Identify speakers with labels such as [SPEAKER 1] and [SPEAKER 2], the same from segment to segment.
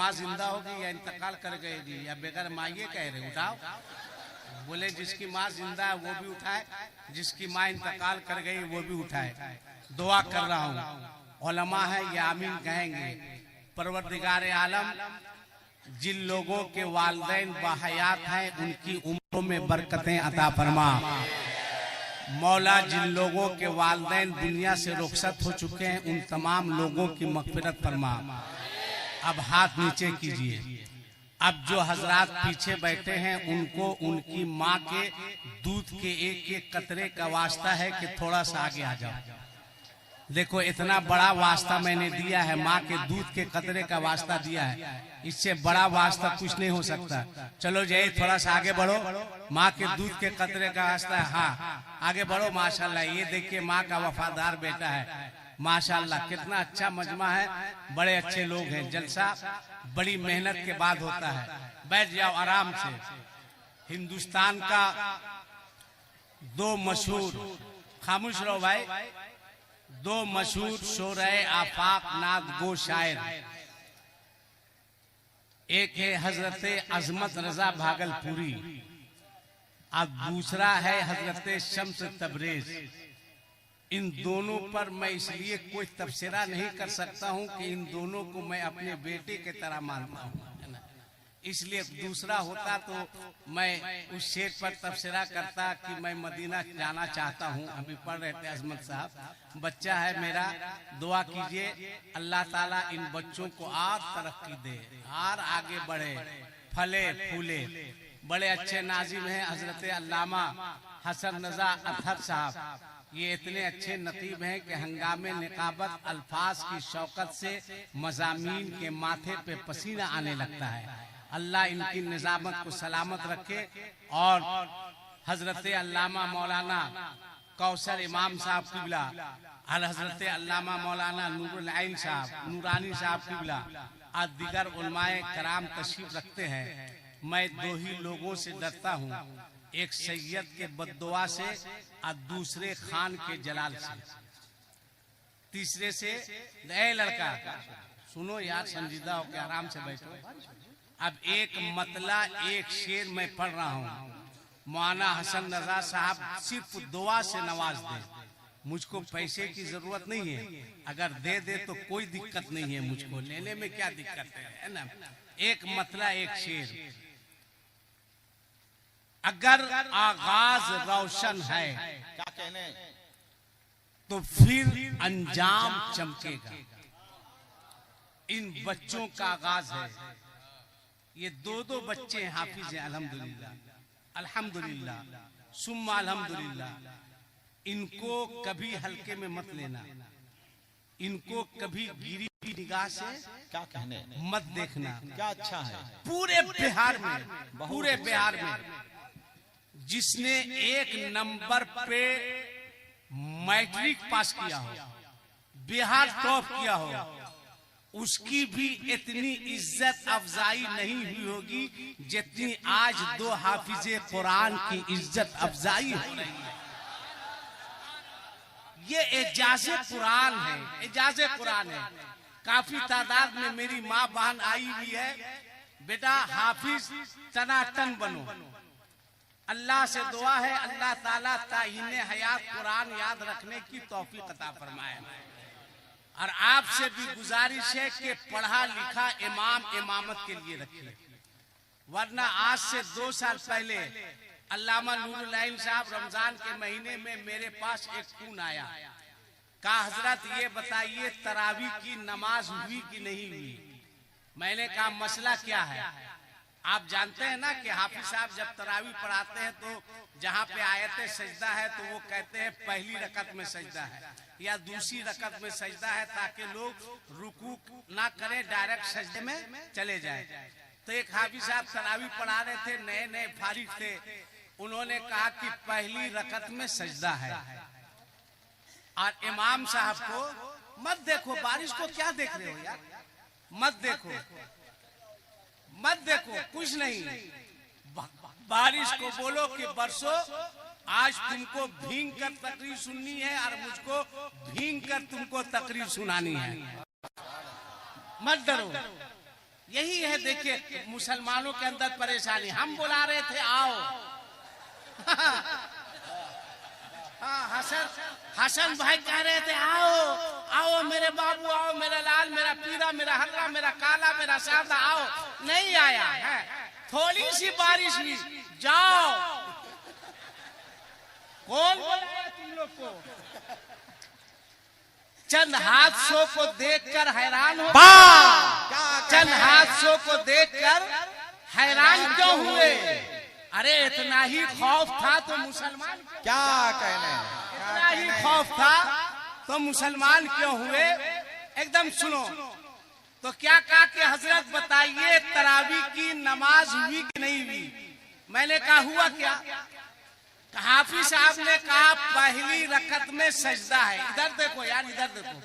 [SPEAKER 1] माँ जिंदा होगी या इंतकाल कर गएगी या बेगर माँ, ये कह रहे उठाओ। बोले जिसकी माँ जिंदा है वो भी उठाए, जिसकी माँ इंतकाल कर गई वो भी उठाए। दुआ कर रहा हूँ, उलमा है ये आमीन कहेंगे। परवरदिगार आलम, जिन लोगों के वालिदैन बाहयात हैं उनकी उम्रों में बरकतें अता फरमा। मौला, जिन लोगों के वालिदैन दुनिया से रुखसत हो चुके हैं उन तमाम लोगों की मग़फ़िरत फरमा। अब हाथ नीचे कीजिए। अब जो हजरात पीछे बैठे हैं उनको उनकी माँ के दूध के एक एक कतरे का वास्ता है कि थोड़ा सा आगे आ जाओ। देखो इतना बड़ा वास्ता मैंने दिया है, माँ के दूध के कतरे का वास्ता दिया है, इससे बड़ा वास्ता कुछ नहीं हो सकता। चलो जय, थोड़ा सा आगे बढ़ो, माँ के दूध के कतरे का वास्ता है। हाँ आगे बढ़ो। माशाल्लाह, ये देखिए माँ का वफादार बेटा है। माशाल्लाह कितना अच्छा मजमा है, बड़े अच्छे लोग हैं। जलसा बड़ी मेहनत के बाद होता है। बैठ जाओ आराम से। हिंदुस्तान का दो मशहूर, खामोश रहो भाई, दो मशहूर शोरे आफाक नाद गो शायर, एक है हजरत अजमत रजा भागलपुरी और दूसरा है हजरत शम्स तबरेज। इन दोनों पर मैं इसलिए कोई तबसरा नहीं कर सकता हूं कि इन दोनों को मैं अपने बेटे के तरह मानता हूं, है ना। इसलिए दूसरा होता तो मैं उस शेर पर तबसरा करता कि मैं मदीना जाना चाहता हूं। अभी पढ़ रहे थे अजमत साहब, बच्चा है मेरा, दुआ कीजिए अल्लाह ताला इन बच्चों को और तरक्की दे और आगे बढ़े, फले फूले। बड़े अच्छे नाजिम हैं हजरत अल्लामा हसन रजा अतहर साहब। ये इतने अच्छे नकीब हैं कि हंगामे निकाबत अल्फाज की शौकत से मज़ामीन के माथे पे पसीना आने लगता है। अल्लाह इनकी निजामत को सलामत रखे। और हजरत अल्लामा मौलाना कौसर इमाम साहब किबला और हजरत अल्लामा मौलाना नूरुल आइन साहब नूरानी साहब किबला और दिगर उलमाए कराम तशरीफ रखते हैं। मैं दो ही लोगों से डरता हूँ, एक सैयद के बद्दुआ से और दूसरे खान के जलाल से। तीसरे से नए लड़का सुनो यार, संजीदा होकर आराम से बैठो। अब एक मतला एक शेर मैं पढ़ रहा हूँ, मौलाना हसन रजा साहब सिर्फ दुआ से नवाज दे। मुझको पैसे की जरूरत नहीं है, अगर दे दे तो कोई दिक्कत नहीं है, मुझको लेने में क्या दिक्कत है ना। एक मतला एक शेर। अगर आगाज रोशन है,
[SPEAKER 2] क्या कहने,
[SPEAKER 1] तो फिर अंजाम चमकेगा। इन बच्चों का आगाज है। ये दो दो बच्चे हाफिज हैं, अल्हम्दुलिल्लाह अल्हम्दुलिल्लाह सुम्मा अल्हम्दुलिल्लाह। इनको कभी हल्के में मत लेना, इनको कभी गिरी निगाह से
[SPEAKER 2] क्या कहने,
[SPEAKER 1] मत देखना।
[SPEAKER 2] क्या अच्छा है।
[SPEAKER 1] पूरे बिहार में, पूरे बिहार में जिसने एक नंबर पे मैट्रिक पास किया हो, बिहार टॉप किया हो, उसकी भी इतनी इज्जत अफजाई नहीं हुई होगी जितनी आज दो हाफिजे कुरान की इज्जत अफजाई हो रही है। ये एजाज़े कुरान है, एजाज़े कुरान है। काफी तादाद में मेरी माँ बहन आई हुई है। बेटा हाफिज तनातन बनो। अल्लाह से दुआ है अल्लाह ताला ताहीने हयात कुरान याद रखने की तौफीक अता फरमाए। और आपसे भी गुजारिश है कि पढ़ा लिखा इमाम इमामत के लिए रखिए, वरना आज से 2 साल पहले अल्लामा नूरुल आइन साहब रमजान के महीने में मेरे पास एक खून आया। कहा हजरत ये बताइए तरावी की नमाज हुई कि नहीं हुई। मैंने कहा मसला क्या है। आप जानते हैं ना कि हाफिज साहब जब तरावी पढ़ाते हैं तो जहाँ पे आयते सजदा है तो वो कहते हैं पहली रकत में सजदा है या दूसरी रकत में सजदा है, ताकि लोग रुकू ना करें, डायरेक्ट सजदे में चले जाए। तो एक हाफिज साहब तरावी पढ़ा रहे थे, नए नए फारिग थे। उन्होंने कहा कि पहली रकत में सजदा है। और इमाम साहब को मत देखो, बारिश को क्या देख रहे हो यार, मत देखो मत देखो, कुछ नहीं। बारिश को बोलो कि बरसो, आज तुमको भींग कर तकरीर सुननी है और मुझको भींग कर तुमको तकरीर सुनानी है। मत डरो। यही है। देखिए मुसलमानों के अंदर परेशानी, हम बुला रहे थे आओ। हाँ, हसन भाई कह रहे थे आओ आओ मेरे बाबू, आओ मेरा लाल, मेरा पीला, मेरा हरा, मेरा काला, मेरा सादा, आओ। नहीं आया है, थोड़ी सी बारिश हुई, जाओ। कौन बोला तुम लोग को? चंद हादसों को देखकर हैरान हो, चंद हादसों को देखकर हैरान क्यों हुए? अरे इतना ही खौफ था तो मुसलमान
[SPEAKER 2] क्या कहने,
[SPEAKER 1] इतना ही खौफ था तो मुसलमान क्यों हुए? एकदम सुनो तो क्या कहा कि हजरत बताइए तरावी की नमाज हुई कि नहीं हुई? मैंने कहा हुआ क्या? हाफिज साहब ने कहा पहली रकत में सजदा है। इधर देखो यार, इधर देखो,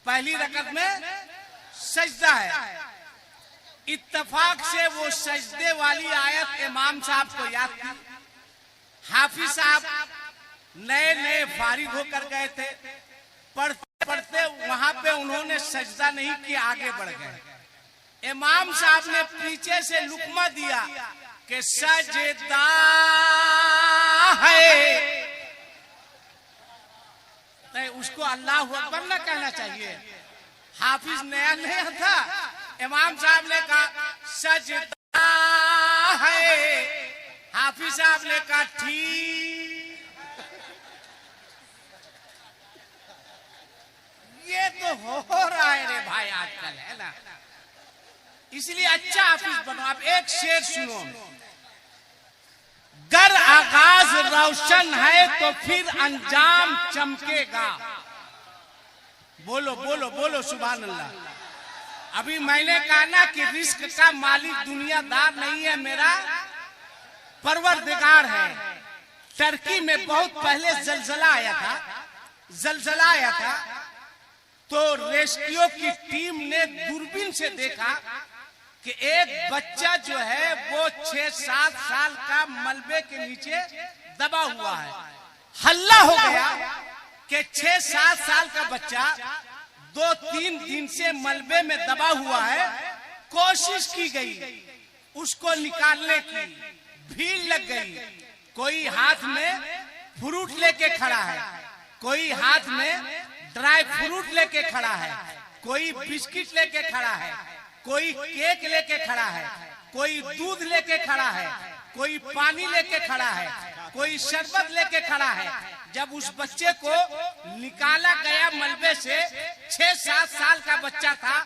[SPEAKER 1] पहली रकत में सजदा है। इत्तेफाक से वो सजदे वाली आयत इमाम साहब को याद थी। हाफिज साहब नए नए फारिग होकर गए थे, पढ़ते पढ़ते वहां पे उन्होंने सजदा नहीं किया, आगे बढ़ गए। इमाम साहब ने पीछे से लुकमा दिया कि सजदा है, तो उसको अल्लाह अकबर न कहना चाहिए। हाफिज नया नया था, इमाम साहब ने कहा सजदा है, हाफिज साहब ने कहा ठीक। ये तो हो रहा है रे भाई आजकल, है ना? इसलिए अच्छा हाफिज बनो। आप एक शेर सुनो, गर आगाज रोशन है तो फिर अंजाम चमकेगा। बोलो बोलो बोलो सुभान अल्लाह। अभी मैंने कहा ना कि रिस्क का मालिक दुनियादार नहीं है, मेरा परवरदिगार है। टर्की में बहुत पहले जलजला आया था, तो रेस्क्यू की टीम ने दूरबीन से देखा कि एक बच्चा जो है वो 6-7 साल का मलबे के नीचे दबा हुआ है। हल्ला हो गया कि 6-7 साल का बच्चा 2-3 दिन से मलबे में दबा हुआ है। कोशिश की गई उसको निकालने की, भीड़ लग गई। कोई हाथ में फ्रूट लेके खड़ा है, कोई हाथ में ड्राई फ्रूट लेके खड़ा है, कोई बिस्किट लेके खड़ा है, कोई केक लेके खड़ा है, कोई दूध लेके खड़ा है, कोई पानी लेके खड़ा है, कोई शरबत लेके खड़ा है। जब उस बच्चे को निकाला गया मलबे से, 6-7 साल का बच्चा था,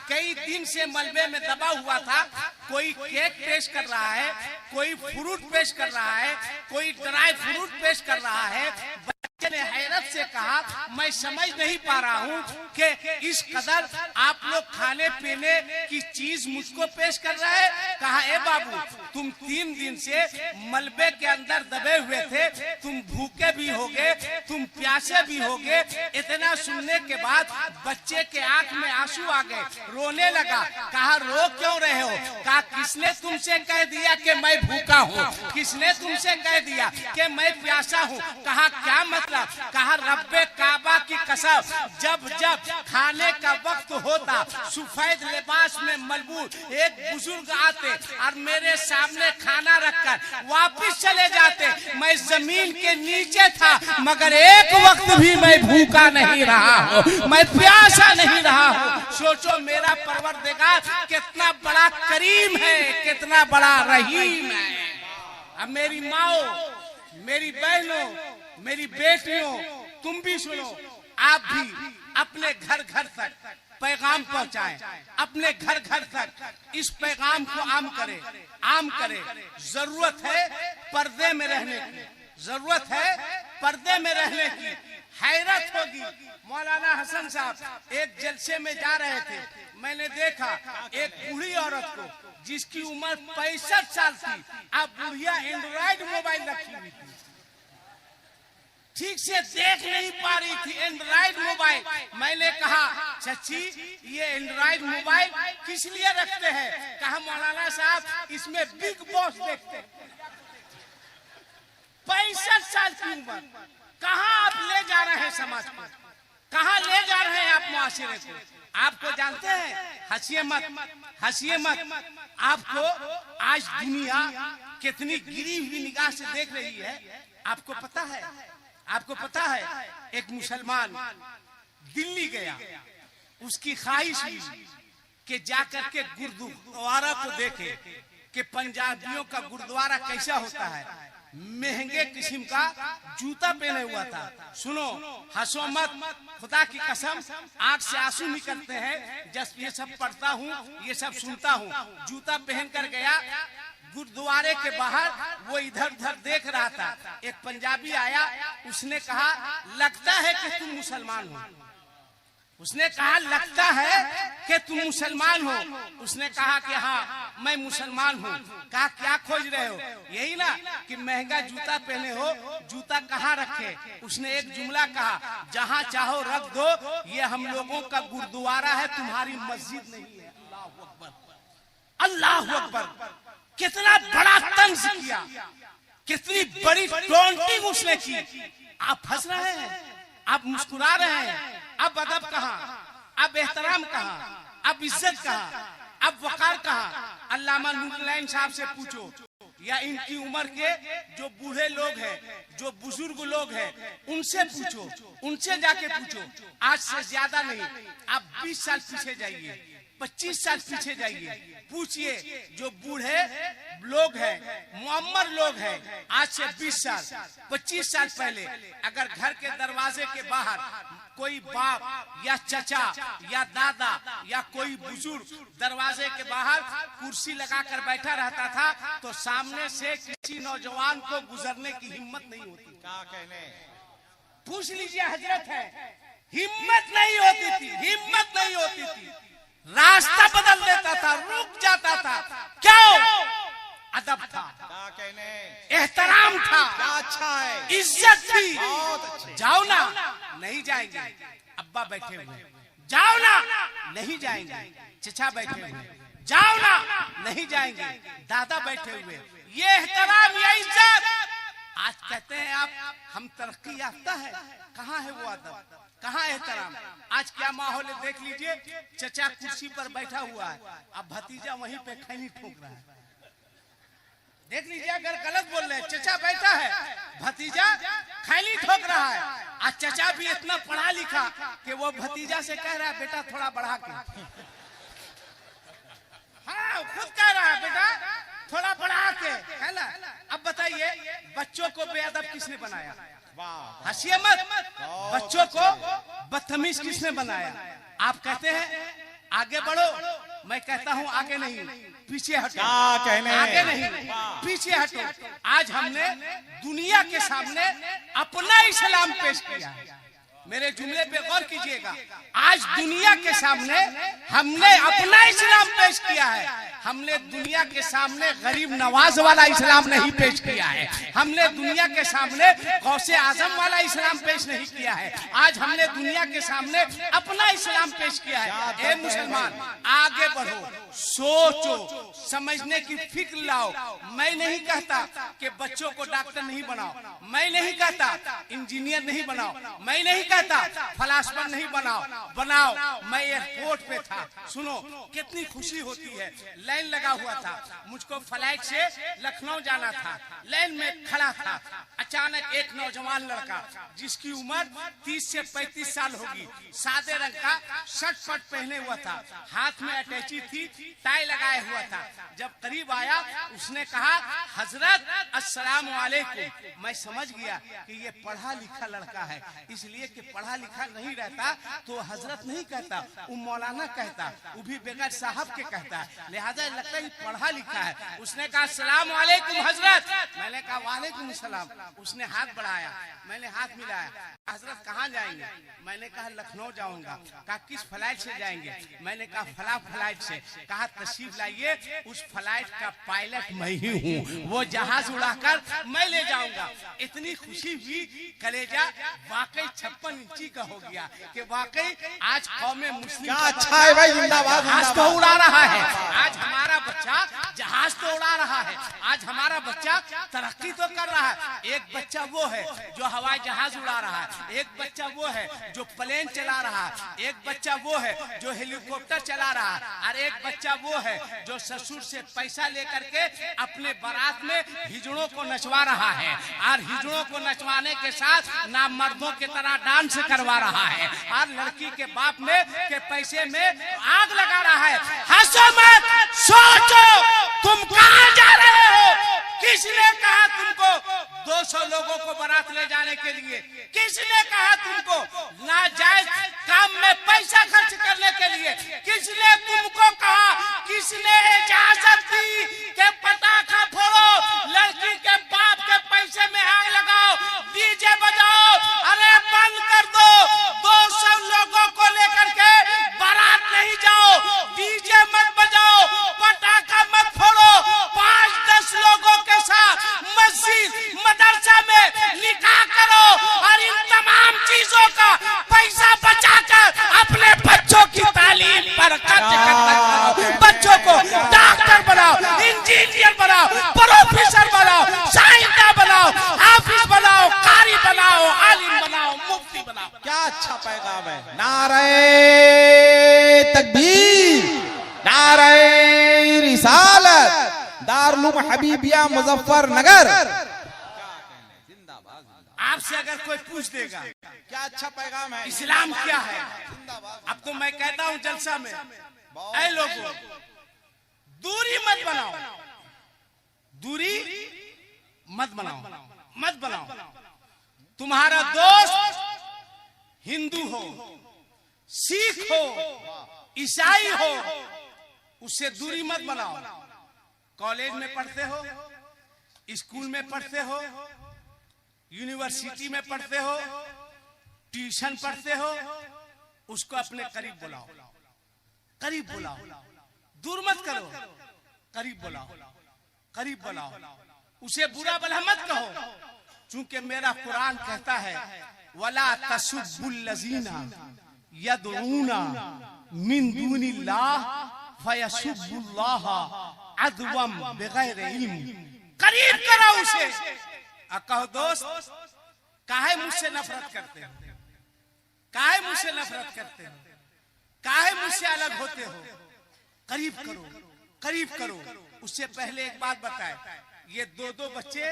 [SPEAKER 1] कई दिन से मलबे में दबा हुआ था। कोई केक पेश कर रहा है, कोई फ्रूट पेश कर रहा है, कोई ड्राई फ्रूट पेश कर रहा है। बच्चे ने हैरत से कहा मैं समझ नहीं पा रहा हूँ कि इस कदर आप लोग खाने पीने की चीज मुझको पेश कर रहे हैं। कहा ए बाबू, तुम 3 दिन से मलबे के अंदर दबे हुए थे, तुम भूखे भी होगे, तुम प्यासे भी होगे। इतना सुनने के बाद बच्चे के आंख में आंसू आ गए, रोने लगा। कहा रो क्यों रहे हो? कहा किसने तुमसे कह दिया कि मैं भूखा हूँ? किसने तुमसे कह दिया कि मैं प्यासा हूँ? कहा क्या मतलब? कहा रब्बे काबा की कसम, जब जब खाने का वक्त होता, सफेद लिबास में मलबूस एक बुजुर्ग आते और मेरे सामने खाना रखकर वापस चले जाते। मैं जमीन के नीचे था, मगर एक वक्त भी मैं भूखा नहीं रहा हूँ, मैं प्यासा नहीं रहा हूँ। सोचो मेरा परवरदिगार कितना बड़ा करीम है, कितना बड़ा रहीम है। अब मेरी माओ, मेरी बहनों, मेरी बेटियों, तुम भी सुनो। आप भी अपने घर घर तक पैगाम पहुंचाएं, अपने घर घर तक इस पैगाम को आम करें। जरूरत है पर्दे में रहने की, जरूरत है पर्दे में रहने की। हैरत होगी, मौलाना हसन साहब एक जलसे में जा रहे थे, मैंने देखा एक बूढ़ी औरत को जिसकी उम्र 65 साल थी, अब बुढ़िया एंड्रॉइड मोबाइल रखी हुई थी, ठीक से देख नहीं पा रही थी एंड्रॉइड मोबाइल। मैंने कहा चाची ये एंड्रॉइड मोबाइल किस लिए रखते हैं? कहा मौलाना साहब इसमें बिग बॉस देखते। 65 साल की उम्र, कहाँ आप ले जा रहे हैं समाज को? कहाँ ले जा रहे हैं आप मुआशरे को? आपको जानते हैं, हंसिए मत, हंसिए मत। आपको आज दुनिया कितनी गिरी हुई निगाह से देख रही है, आपको पता है? आपको पता है, एक मुसलमान दिल्ली गया, उसकी ख्वाहिश हुई कि जाकर के गुरुद्वारा को देखे कि पंजाबियों का गुरुद्वारा कैसा होता है। महंगे किस्म का जूता पहने हुआ था। सुनो, हंसो मत, खुदा की कसम आंख से आंसू निकलते हैं जब ये सब पढ़ता हूँ, ये सब सुनता हूँ। जूता पहन कर गया गुरुद्वारे के बाहर, वो इधर उधर देख रहा था। एक पंजाबी आया, उसने कहा लगता है कि तुम मुसलमान हो। उसने कहा लगता है कि तुम मुसलमान हो। उसने कहा कि हाँ मैं मुसलमान हूँ। कहा क्या खोज रहे हो? यही ना कि महंगा जूता पहने हो, जूता कहाँ रखे? उसने एक जुमला कहा, जहाँ चाहो रख दो, ये हम लोगों का गुरुद्वारा है, तुम्हारी मस्जिद नहीं है। अल्लाह अकबर, अल्लाह अकबर। कितना बड़ा तंज किया, कितनी बड़ी टॉन्टिंग उसने की। आप हंस रहे हैं, आप मुस्कुरा रहे हैं। अब अदब कहाँ, अब एहतराम कहाँ, अब इज्जत कहाँ, अब वकार कहाँ? अल्लामा नूरुल्लाह साहब से पूछो, या इनकी उम्र के जो बूढ़े लोग हैं, जो बुजुर्ग लोग हैं, उनसे पूछो, उनसे जाके पूछो। आज से ज्यादा नहीं, आप 20 साल पीछे जाइए, 25 साल पीछे जाइए, पूछिए जो बूढ़े लोग हैं, मुअम्मर लोग हैं, आज से 20 साल 25 साल पहले अगर घर के दरवाजे के बाहर कोई बाप या चचा या दादा या कोई बुजुर्ग दरवाजे के बाहर कुर्सी लगाकर बैठा रहता था, तो सामने से किसी नौजवान को गुजरने की हिम्मत नहीं होती।
[SPEAKER 2] क्या कहने?
[SPEAKER 1] पूछ लीजिए, हजरत है, हिम्मत नहीं होती थी, हिम्मत नहीं होती थी। रास्ता बदल देता था, रुक जाता था। क्यों? अदब था,
[SPEAKER 2] क्या कहने?
[SPEAKER 1] एहतराम था,
[SPEAKER 2] क्या अच्छा है,
[SPEAKER 1] इज्जत थी।
[SPEAKER 2] बहुत अच्छे।
[SPEAKER 1] जाओ ना, नहीं जाएंगे। अब्बा बैठे हुए, जाओ ना, नहीं जाएंगे। चचा बैठे हुए, जाओ ना, नहीं जाएंगे। दादा बैठे हुए, ये एहतराम, ये इज्जत। आज कहते हैं आप हम तरक्की याफ्ता है, कहाँ है वो अदब, कहाँ एहतराम? आज क्या माहौल है देख लीजिए। चचा कुर्सी पर बैठा हुआ है, अब भतीजा वहीं पे खैनी ठोक रहा है। देख लीजिए, अगर गलत बोल रहे हैं, चचा बैठा है, भतीजा खैनी ठोक रहा है। आज चचा भी इतना पढ़ा लिखा कि वो भतीजा से कह रहा है बेटा थोड़ा बढ़ा के। हाँ, खुद कह रहा है बेटा थोड़ा बढ़ा के, है ना? अब बताइए, बच्चों को बेअदब किसने बनाया? हंसिए मत। बच्चों को बदतमीज किसने बनाया? आप कहते हैं आगे बढ़ो, मैं कहता हूँ आगे नहीं, पीछे हटो।
[SPEAKER 2] क्या कहने?
[SPEAKER 1] आगे नहीं, पीछे हटो। आज हमने दुनिया के सामने अपना इस्लाम पेश किया है। मेरे जुमले पे गौर कीजिएगा। आज दुनिया के सामने हमने अपना इस्लाम पेश किया है। हमने दुनिया के सामने गरीब नवाज वाला इस्लाम नहीं पेश किया है। हमने दुनिया के सामने गौसे आजम वाला इस्लाम पेश नहीं किया है। आज हमने दुनिया के सामने अपना इस्लाम पेश किया है। ए मुसलमान, आगे बढ़ो, सोचो, समझने की फिक्र लाओ। मैं नहीं कहता कि बच्चों को डॉक्टर नहीं बनाओ, मैं नहीं कहता इंजीनियर नहीं बनाओ, मैं नहीं कहता फलासफा नहीं बनाओ। मैं एयरपोर्ट पे था, सुनो कितनी खुशी होती है। लाइन लगा हुआ था, मुझको फ्लाइट से लखनऊ जाना था। लाइन में खड़ा था, अचानक एक नौजवान लड़का जिसकी उम्र 30 से 35 साल होगी, सादे रंग का शर्ट पट पहने हुआ था, हाथ में अटैची थी, टाई लगाए हुआ था। जब करीब आया उसने कहा हजरत अस्सलाम वालेकुम। मैं समझ गया कि ये पढ़ा लिखा लड़का है, इसलिए कि पढ़ा लिखा नहीं रहता तो हजरत नहीं कहता, वो मौलाना कहता, वो भी बगैर साहब के कहता है, लिहाजा लगता है पढ़ा लिखा है। उसने कहा अस्सलाम वालेकुम हजरत। मैंने कहा वालेकुम सलाम। उसने हाथ बढ़ाया, मैंने हाथ मिलाया। हजरत कहाँ जाएंगे? मैंने कहा लखनऊ जाऊंगा। कहा किस फ्लाइट से जाएंगे? मैंने कहा फला फ्लाइट से। कहा तशरीफ लाइए, उस फ्लाइट का पायलट मैं ही हूँ, वो जहाज उड़ाकर मैं ले जाऊंगा। इतनी खुशी हुई, कलेजा वाकई 56 इंची का हो गया कि वाकई आज कौमे मुस्लिम
[SPEAKER 2] क्या अच्छा है भाई, जिंदाबाद
[SPEAKER 1] जहाज तो उड़ा रहा है। आज हमारा बच्चा जहाज तो उड़ा रहा है, आज हमारा बच्चा तरक्की तो कर रहा है। एक बच्चा वो है जो हवाई जहाज उड़ा रहा है, एक बच्चा वो है जो प्लेन चला रहा है, एक बच्चा वो है जो हेलीकॉप्टर चला रहा है, और एक बच्चा वो है जो ससुर से पैसा लेकर के अपने बारात में हिजड़ों को नचवा रहा है, और हिजड़ों को नचवाने के साथ नाम मर्दों की तरह डांस करवा रहा है, और लड़की के बाप में के पैसे में आग लगा रहा है। हंसो मत, सोचो तुम कहां जा रहे हो। किसने कहा तुमको 200 लोगों को बारात ले जाने के लिए? किसने कहा तुमको नाजायज काम में पैसा खर्च करने के लिए? किसने तुमको कहा? किसने इजाजत दी कि पटाखा फोड़ो, लड़की के बाप के पैसे में आग लगाओ, डीजे बजाओ? अरे बंद कर दो। 200 लोगों को लेकर के बारात नहीं जाओ, डीजे मत बजाओ, पटाखा मत फोड़ो। 5-10 लोगों के साथ मस्जिद मदरसा में निकाह करो, और इन तमाम चीजों का पैसा बचाकर अपने बच्चों की तालीम पर खर्च करो। बच्चों को डॉक्टर बनाओ, इंजीनियर बनाओ, प्रोफेसर बनाओ, साइंसदान बनाओ, हाफिज बनाओ, कारी बनाओ, आलिम बनाओ, मुफ्ती बनाओ।
[SPEAKER 2] क्या अच्छा पैगाम है। नारे तकबीर, नारे रिसालत, दारुल हबीबिया मुजफ्फरनगर।
[SPEAKER 1] आपसे अगर कोई पूछ देगा
[SPEAKER 2] क्या अच्छा पैगाम है,
[SPEAKER 1] इस्लाम क्या है, अब तो मैं कहता हूं जलसा में, ऐ लोगों दूरी मत बनाओ, दूरी मत बनाओ, मत बनाओ। तुम्हारा दोस्त हिंदू हो, सिख हो, ईसाई हो, उससे दूरी मत बनाओ। कॉलेज में पढ़ते हो, स्कूल में पढ़ते हो, यूनिवर्सिटी में पढ़ते हो, ट्यूशन पढ़ते हो, उसको अपने करीब बुलाओ, करीब बुलाओ, दूर मत करो, करीब बुलाओ, करीब बुलाओ। उसे बुरा भला मत कहो, चूंकि मेरा कुरान कहता है वला तसुब्बुल लजीना यदऊना मिन दूनिल्लाह फयसुब्बुल्लाह अदवम बगैर इल्म। करीब करो उसे, कहो दोस्त काहे मुझसे नफरत करते हो, काहे मुझसे नफरत करते हो, काहे मुझसे अलग होते हो? करीब करो, करीब करो। उससे पहले एक बात बताए, ये दो बच्चे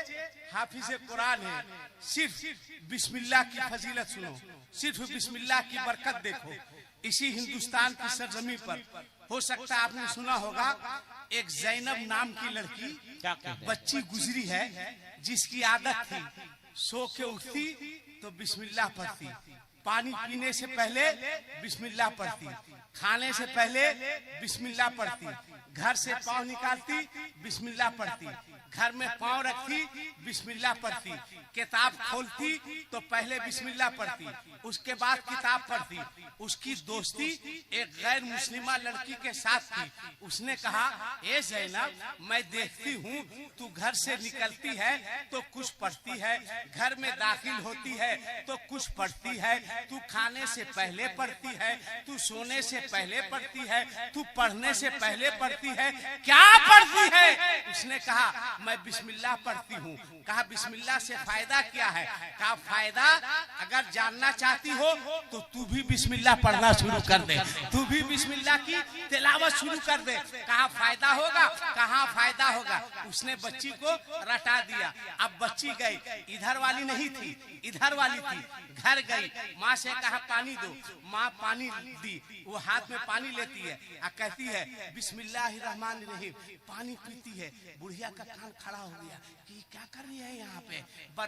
[SPEAKER 1] हाफिज़े कुरान है, सिर्फ बिस्मिल्लाह की फजीलत सुनो, सिर्फ बिस्मिल्लाह की बरकत देखो। इसी हिंदुस्तान की सरजमी पर हो सकता है आपने सुना होगा, एक जैनब नाम की लड़की बच्ची गुजरी है, जिसकी आदत थी सो के उठती तो बिस्मिल्लाह पढ़ती, पानी पीने से पहले बिस्मिल्लाह पढ़ती, खाने से पहले बिस्मिल्लाह पढ़ती, घर से पाँव निकालती बिस्मिल्लाह पढ़ती, घर में पाँव रखती बिस्मिल्लाह पढ़ती, किताब खोलती तो पहले बिस्मिल्लाह पढ़ती, उसके बाद किताब पढ़ती। उसकी दोस्ती एक गैर मुस्लिमा लड़की के साथ थी। उसने कहा, ए ज़ैनब मैं देखती हूँ तू घर से निकलती है तो कुछ पढ़ती है, घर में दाखिल होती है तो कुछ पढ़ती है, तू खाने से पहले पढ़ती है, तू सोने से पहले पढ़ती है, तू पढ़ने से पहले पढ़ती है, क्या पढ़ती है? उसने कहा मैं बिस्मिल्लाह पढ़ती हूँ। कहा बिस्मिल्लाह से फायदा क्या है? कहा फायदा अगर जानना चाहती हो तो तू भी बिस्मिल्लाह पढ़ना शुरू कर दे, तू भी बिस्मिल्लाह की तिलावत शुरू कर दे। कहा फायदा होगा? कहा फायदा होगा। उसने बच्ची को रटा दिया। अब बच्ची गई, इधर वाली नहीं थी, इधर वाली थी, घर गई, माँ से कहा पानी दो, माँ पानी दी, वो हाथ में पानी लेती है और कहती है बिस्मिल्लाहिर्रहमानिर्रहीम, पानी पीती है। बुढ़िया का कान खड़ा हो गया कि क्या कर रही है यहाँ पे,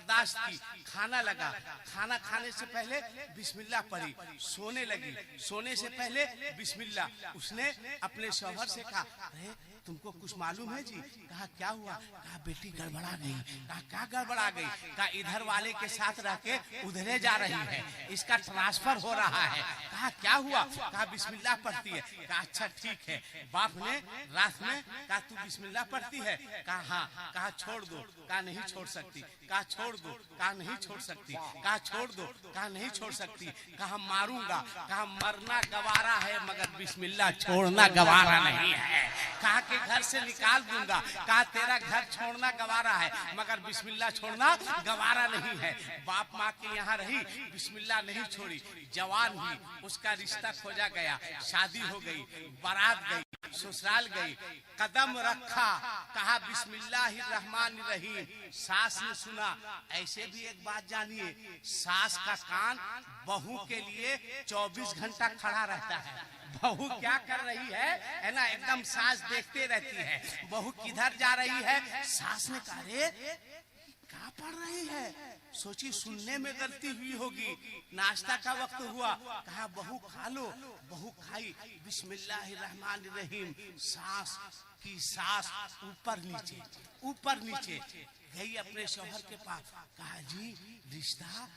[SPEAKER 1] बर्दाश्त की, खाना लगा, खाना खाने से पहले बिस्मिल्लाह पढ़ी, सोने लगी, सोने से पहले बिस्मिल्लाह। उसने अपने शौहर से कहा, अरे तुमको कुछ मालूम है जी? कहा क्या हुआ? कहा बेटी गड़बड़ा गई। कहा क्या गड़बड़ा गई? कहा इधर वाले के साथ रह के उधरे जा रही है, इसका ट्रांसफर हो रहा है। कहा क्या हुआ? कहा बिस्मिल्लाह पढ़ती है। कहा अच्छा ठीक है। बाप ने रात में कहा तू बिस्मिल्लाह पढ़ती है? कहा हाँ। कहा छोड़ दो। कहा नहीं छोड़ सकती। कहा छोड़ दो। कहा नहीं छोड़ सकती। कहा छोड़ दो। कहा नहीं छोड़ सकती। कहा मारूंगा। कहा मरना गवारा है मगर बिस्मिल्लाह छोड़ना गवारा नहीं है। कहा के घर से निकाल दूंगा। कहा तेरा घर छोड़ना गवारा है मगर बिस्मिल्लाह छोड़ना गवारा नहीं है। बाप माँ के यहाँ रही, बिस्मिल्लाह नहीं छोड़ी, जवान हुई, उसका रिश्ता खोजा गया, शादी हो गई, बारात गई, ससुराल गई, कदम रखा, कहा बिस्मिल्लाहिर्रहमानिर्रहीम। सास ने सुना। ऐसे भी एक बात जानिए, सास का कान बहू के लिए 24 घंटा खड़ा रहता है। बहू क्या कर रही है ना, एकदम सास देखते रहती है, बहू किधर जा रही है। सास ने कहा रे क्या पढ़ रही है? सोची सुनने में गलती हुई होगी। नाश्ता का वक्त हुआ, कहा बहू खा लो। बहू खाई, बिस्मिल्लाहिर्रहमानिर्रहीम। सास की सास ऊपर नीचे, ऊपर नीचे गई अपने शौहर के पास। कहा जी रिश्ता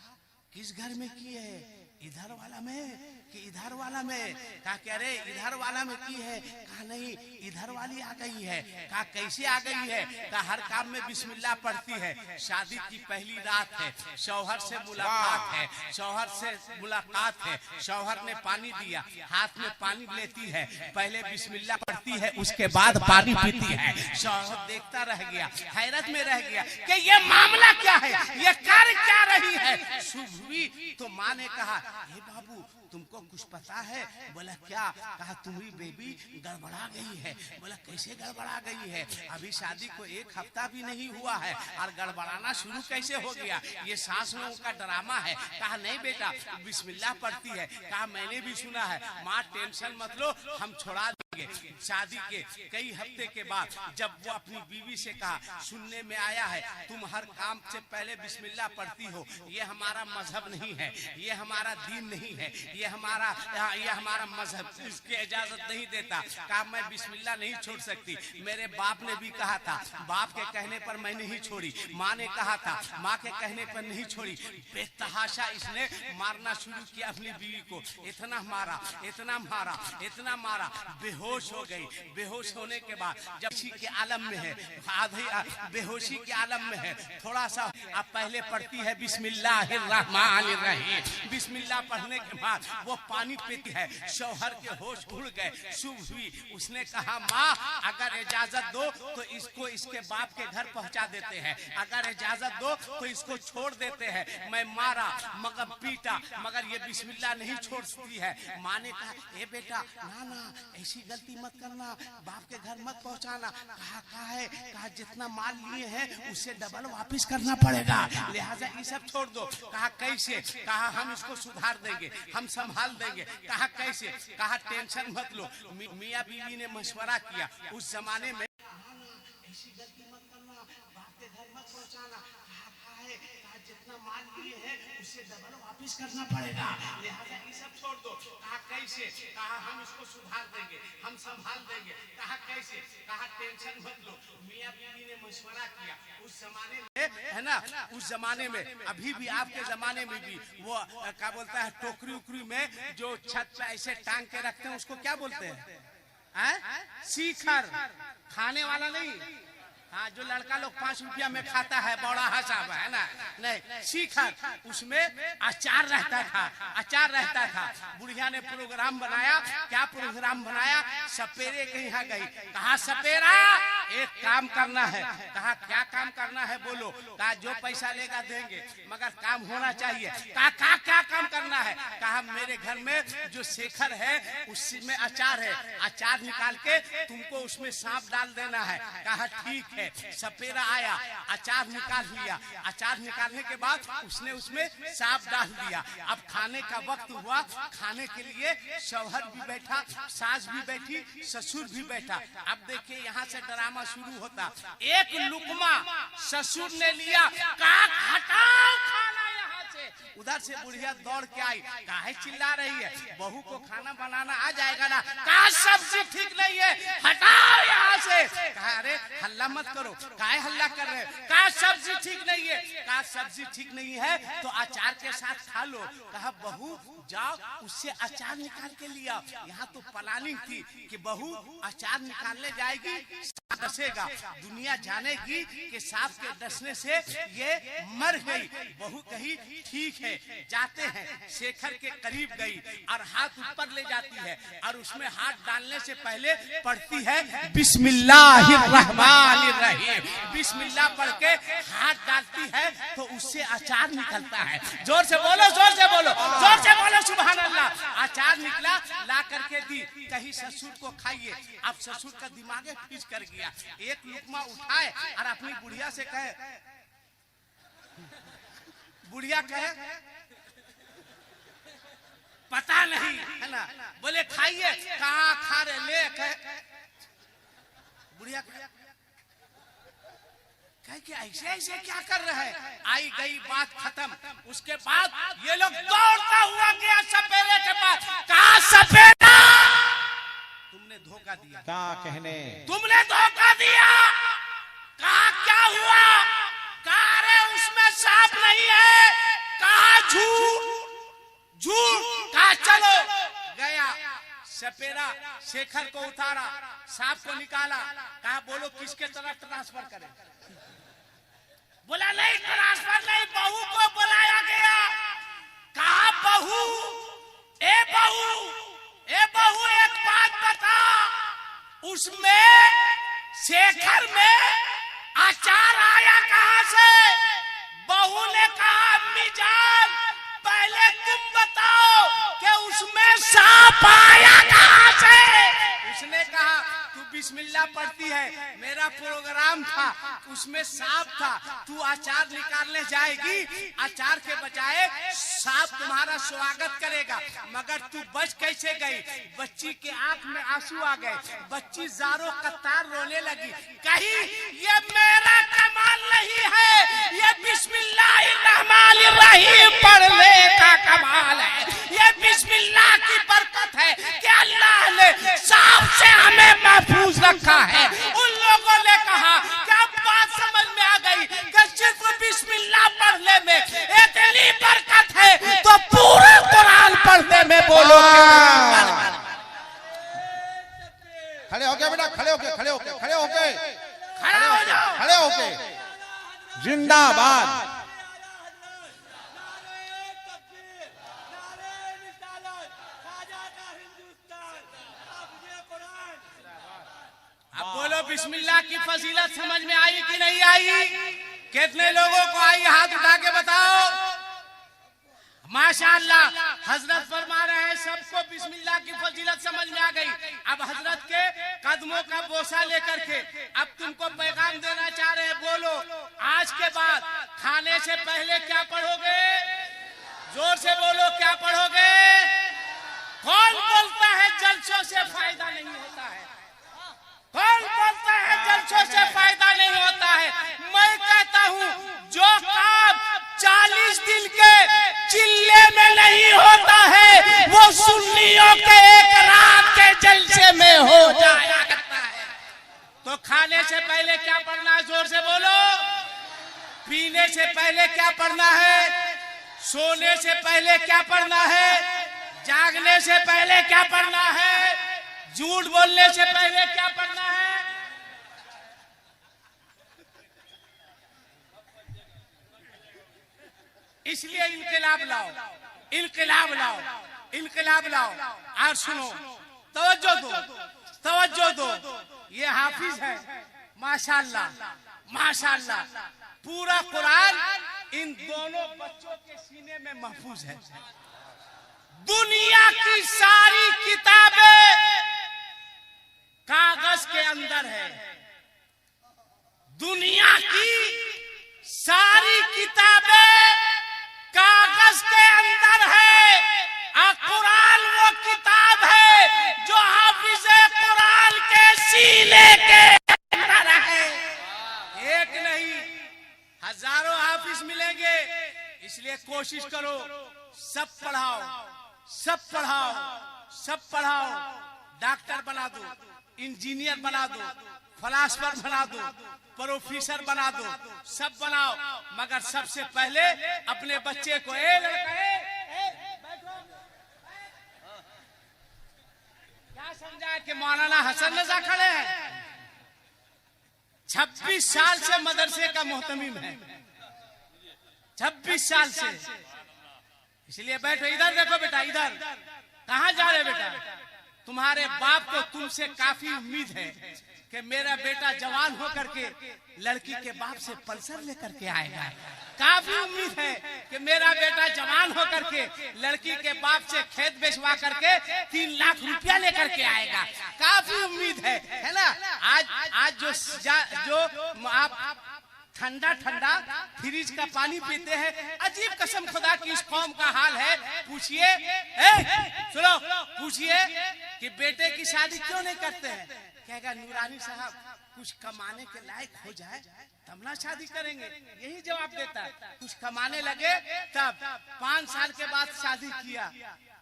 [SPEAKER 1] किस घर में की है? इधर वाला में कि इधर वाला में? कहा कह रहे इधर वाला में की है। कहा नहीं इधर वाली आ गई है। कहा कैसे आ गई है? कहा हर काम में बिस्मिल्लाह पढ़ती है। शादी की पहली रात है, शौहर से मुलाकात है, शौहर से मुलाकात है। शौहर ने पानी दिया, हाथ में पानी लेती है, पहले बिस्मिल्लाह पढ़ती है, उसके बाद पानी पीती है। शौहर देखता रह गया, हैरत में रह गया कि ये मामला क्या है, ये कर क्या रही है। शुभ हुई तो माँ ने कहा हे बाबू तुमको कुछ पता है? बोला क्या? कहा तुम्हारी बेबी गड़बड़ा गई है। बोला कैसे गड़बड़ा गई है? अभी शादी को 1 हफ्ता भी नहीं हुआ है और गड़बड़ाना शुरू कैसे हो गया? ये सास में उनका ड्रामा है। कहा नहीं बेटा बिस्मिल्लाह पढ़ती है। कहा मैंने भी सुना है। माँ टेंशन मत लो, हम छोड़ा देंगे। शादी के कई हफ्ते के बाद जब वो अपनी बीवी से कहा सुनने में आया है तुम हर काम से पहले बिस्मिल्लाह पढ़ती हो, ये हमारा मजहब नहीं है, ये हमारा दीन नहीं है, ये हमारा मजहब इसकी इजाजत नहीं देता। कहा मैं बिस्मिल्लाह नहीं छोड़ सकती। मेरे बाप ने भी कहा था, बाप के कहने पर मैं नहीं छोड़ी। माँ ने कहा था, माँ के कहने पर नहीं छोड़ी। बेतहाशा इसने मारना शुरू किया अपनी बीवी को। इतना मारा, इतना मारा, इतना मारा, बेहोश हो गई। बेहोश होने के बाद जब बेहोशी के आलम में है, आधी बेहोशी के आलम में है, थोड़ा सा अब पहले पढ़ती है बिस्मिल्लाहिर्रहमानिर्रहीम। बिस्मिल्लाह पढ़ने के बाद वो पानी पीती है। शौहर के होश उड़ गए। शुभ हुई, उसने कहा माँ अगर इजाजत दो तो इसको इसके बाप के घर पहुंचा देते हैं, अगर इजाजत दो तो इसको छोड़ देते हैं। मैं मारा मगर पीटा मगर ये बिस्मिल्लाह नहीं छोड़ती है। माँ ने कहा ए बेटा ना ना ऐसी गलती मत करना, बाप के घर मत पहुंचाना। कहा है? कहा जितना माल लिए हैं उससे डबल वापस करना पड़ेगा, लिहाजा ये सब छोड़ दो। कहा कैसे? कहा हम इसको सुधार देंगे, हम संभाल देंगे। कहा कैसे? कहा टेंशन मत लो। मियाँ बीवी ने मशवरा किया। उस जमाने में ऐसी गलती मत करना, बाप के घर मत पहुंचाना। कहा है? कहा जितना माल लिए हैं उससे डबल वापस करना पड़ेगा, लिहाजा ये सब छोड़ दो। कहा कैसे? कहा हम इसको सुधार देंगे, हम संभाल देंगे। कहा कैसे? कहा टेंशन मत लो। मियाँ बीवी ने मशवरा किया। उस जमाने में है ना, उस जमाने में अभी भी आपके जमाने में भी वो क्या बोलता है, टोकरी उकरी में जो छत पे ऐसे टांग के रखते हैं उसको क्या बोलते हैं? शिखर। खाने वाला नहीं, हाँ जो लड़का लोग 5 रुपया में खाता है, बड़ा हसाब है ना, नहीं शिखर। उसमें अचार रहता था, अचार रहता था। बुढ़िया ने प्रोग्राम बनाया। क्या प्रोग्राम बनाया? सपेरे के यहाँ गई। कहा सपेरा एक काम करना है। कहा क्या काम करना है बोलो। कहा जो पैसा लेगा देंगे मगर काम होना चाहिए। कहा क्या काम करना है? कहा मेरे घर में जो शेखर है उसमें अचार है, अचार निकाल के तुमको उसमें सांप डाल देना है। कहा ठीक है। है। सपेरा आया, अचार निकाल लिया, अचार निकालने के बाद उसने उसमें सांप डाल दिया। अब खाने का वक्त हुआ, खाने के लिए शौहर भी बैठा, सास भी बैठी, ससुर भी बैठा। अब देखिए यहाँ से ड्रामा शुरू होता। एक लुकमा ससुर ने लिया, कहा हटाओ खाना यहाँ से। उधर से बुढ़िया दौड़ के आई, काहे चिल्ला रही है, बहू को खाना बनाना आ जाएगा ना। कहा सब्जी ठीक नहीं है, हटाओ यहाँ से। कहा अरे हल्ला मत करो, काहे हल्ला कर रहे हो। कहा सब्जी ठीक नहीं है। कहा सब्जी ठीक नहीं है तो अचार के साथ खा लो। कहा बहू जाओ उससे अचार निकाल के लिया। यहाँ तो प्लानिंग थी कि बहू अचार निकालने जाएगी, डसेगा, दुनिया जानेगी कि सांप के डसने से ये मर गई। बहू कही ठीक है, जाते हैं। शेखर के करीब गई और हाथ ऊपर ले जाती है और उसमें हाथ डालने से पहले पढ़ती है बिस्मिल्लाहिर्रहमानिर्रहीम। बिस्मिल्लाह पढ़ के हाथ डालती है तो उससे अचार निकलता है। जोर से बोलो, जोर से बोलो, जोर से बोलो सुभान अल्लाह। अचार निकला, ला करके दी, कहीं ससुर को खाइए। अब ससुर का दिमाग फिज कर गया। एक लुकमा उठाए और अपनी बुढ़िया से कहे, बुढ़िया कहे पता नहीं है ना, बोले खाइए। कहाँ खा रहे, ले कहे। बुढ़िया कहे कि ऐसे ऐसे क्या कर रहे हैं। आई गई, बात खत्म। उसके बाद ये लोग दौड़ता हुआ गया सपेरे के पास। कहा सपेरा तुमने धोखा दिया।
[SPEAKER 2] क्या कहने,
[SPEAKER 1] तुमने धोखा दिया। कहा क्या हुआ। कहा अरे उसमें सांप नहीं है। कहा झूठ, झूठ। कहा चलो। गया सपेरा, शेखर को उतारा, सांप को निकाला। कहा बोलो किसके तरफ ट्रांसफर करें। बोला नहीं ट्रांसफर नहीं, बहू को बुलाया गया। कहा बहू, ए बहू, ए बहू एक बात बता, उसमें शेखर में अचार आया कहां से। बहू ने कहा अम्मी जान पहले तुम बताओ कि उसमें सांप आया कहां से। उसने कहा तू बिस्मिल्लाह पढ़ती है, मेरा प्रोग्राम था, उसमें सांप था, तू अचार निकालने जाएगी, अचार के बजाय सांप तुम्हारा स्वागत करेगा। मगर तू बच कैसे गई। बच्ची के आंख में आंसू आ गए, बच्ची जारो कतार रोने लगी। कही ये मेरा कमाल नहीं है, ये बिस्मिल्लाहिर्रहमानिर्रहीम पढ़ने का कमाल है। ये बिस्मिल्लाह की बरकत है कि अल्लाह ने सांप से हमें महफूज रखा है। उन लोगों ने कहा क्या बात समझ में आ गई कि सिर्फ बिस्मिल्लाह पढ़ने में इतनी बरकत है तो पूरा कुरान पढ़ने में बोलो।
[SPEAKER 2] खड़े हो गए बेटा, खड़े हो गए, खड़े हो गए, खड़े हो गए,
[SPEAKER 1] खड़ा हो जाओ,
[SPEAKER 2] खड़े हो गए। जिंदाबाद।
[SPEAKER 1] अब बोलो बिस्मिल्लाह की फजीलत समझ में आई कि नहीं आई। कितने लोगों को आई, हाथ उठा के बताओ। माशाअल्लाह हजरत फरमा रहे हैं सबको बिस्मिल्लाह की फजीलत समझ में आ गई। अब हजरत के कदमों का बोसा लेकर के अब तुमको पैगाम देना चाह रहे हैं। बोलो आज के बाद खाने से पहले क्या पढ़ोगे। जोर से बोलो क्या पढ़ोगे। कौन बोलता है जलसों से फायदा नहीं होता है। कौन बोलता है जलसों से फायदा नहीं होता है। मैं कहता हूँ जो काम 40 दिन के चिल्ले में नहीं होता है वो सुन्नियों के एक रात के जलसे में हो जाया करता है। तो खाने से पहले क्या पढ़ना है। जोर से बोलो। पीने से पहले क्या पढ़ना है। सोने से पहले क्या पढ़ना है। जागने से पहले क्या पढ़ना है। झूठ बोलने से पहले क्या पढ़ना है। इसलिए इनकलाब लाओ, इनकलाब लाओ, इनकलाब लाओ। और सुनो, तवज्जो दो, तवज्जो दो। ये हाफिज है माशाअल्लाह, माशाअल्लाह। पूरा कुरान इन दोनों बच्चों के सीने में महफूज है। दुनिया की सारी किताबें कागज के अंदर है। दुनिया की सारी किताबें कागज के अंदर है और कुरान वो किताब है जो हाफिज़े कुरान के सीने के अंदर है। एक नहीं हजारों हाफिज मिलेंगे, इसलिए कोशिश करो सब पढ़ाओ, सब पढ़ाओ, सब पढ़ाओ। डॉक्टर बना दो, इंजीनियर बना दो, फिलासफर बना दो, प्रोफेसर बना दो, सब बनाओ, मगर सबसे पहले अपने बच्चे को क्या समझा कि मौलाना हसन रजा खड़े हैं, 26 साल से मदरसे का मोहतमिम है, 26 साल से। इसलिए बैठो, इधर देखो बेटा, इधर कहां जा रहे बेटा? तुम्हारे बाप को तुमसे काफी उम्मीद है कि मेरा बेटा जवान होकर के लड़की के बाप से पल्सर लेकर के आएगा। काफी उम्मीद है कि मेरा बेटा जवान होकर के लड़की के बाप से खेत बेचवा करके 3 लाख रुपया लेकर के आएगा। काफी उम्मीद है ना? आज जो आप ठंडा ठंडा फ्रिज का पानी पीते हैं, अजीब कसम खुदा की इस कौम का हाल है। पूछिए, सुनो, पूछिए कि बेटे की शादी क्यों नहीं करते हैं? कहेगा नूरानी साहब कुछ कमाने के लायक हो जाए तब ना शादी करेंगे, यही जवाब देता है। कुछ कमाने लगे तब 5 साल के बाद शादी किया।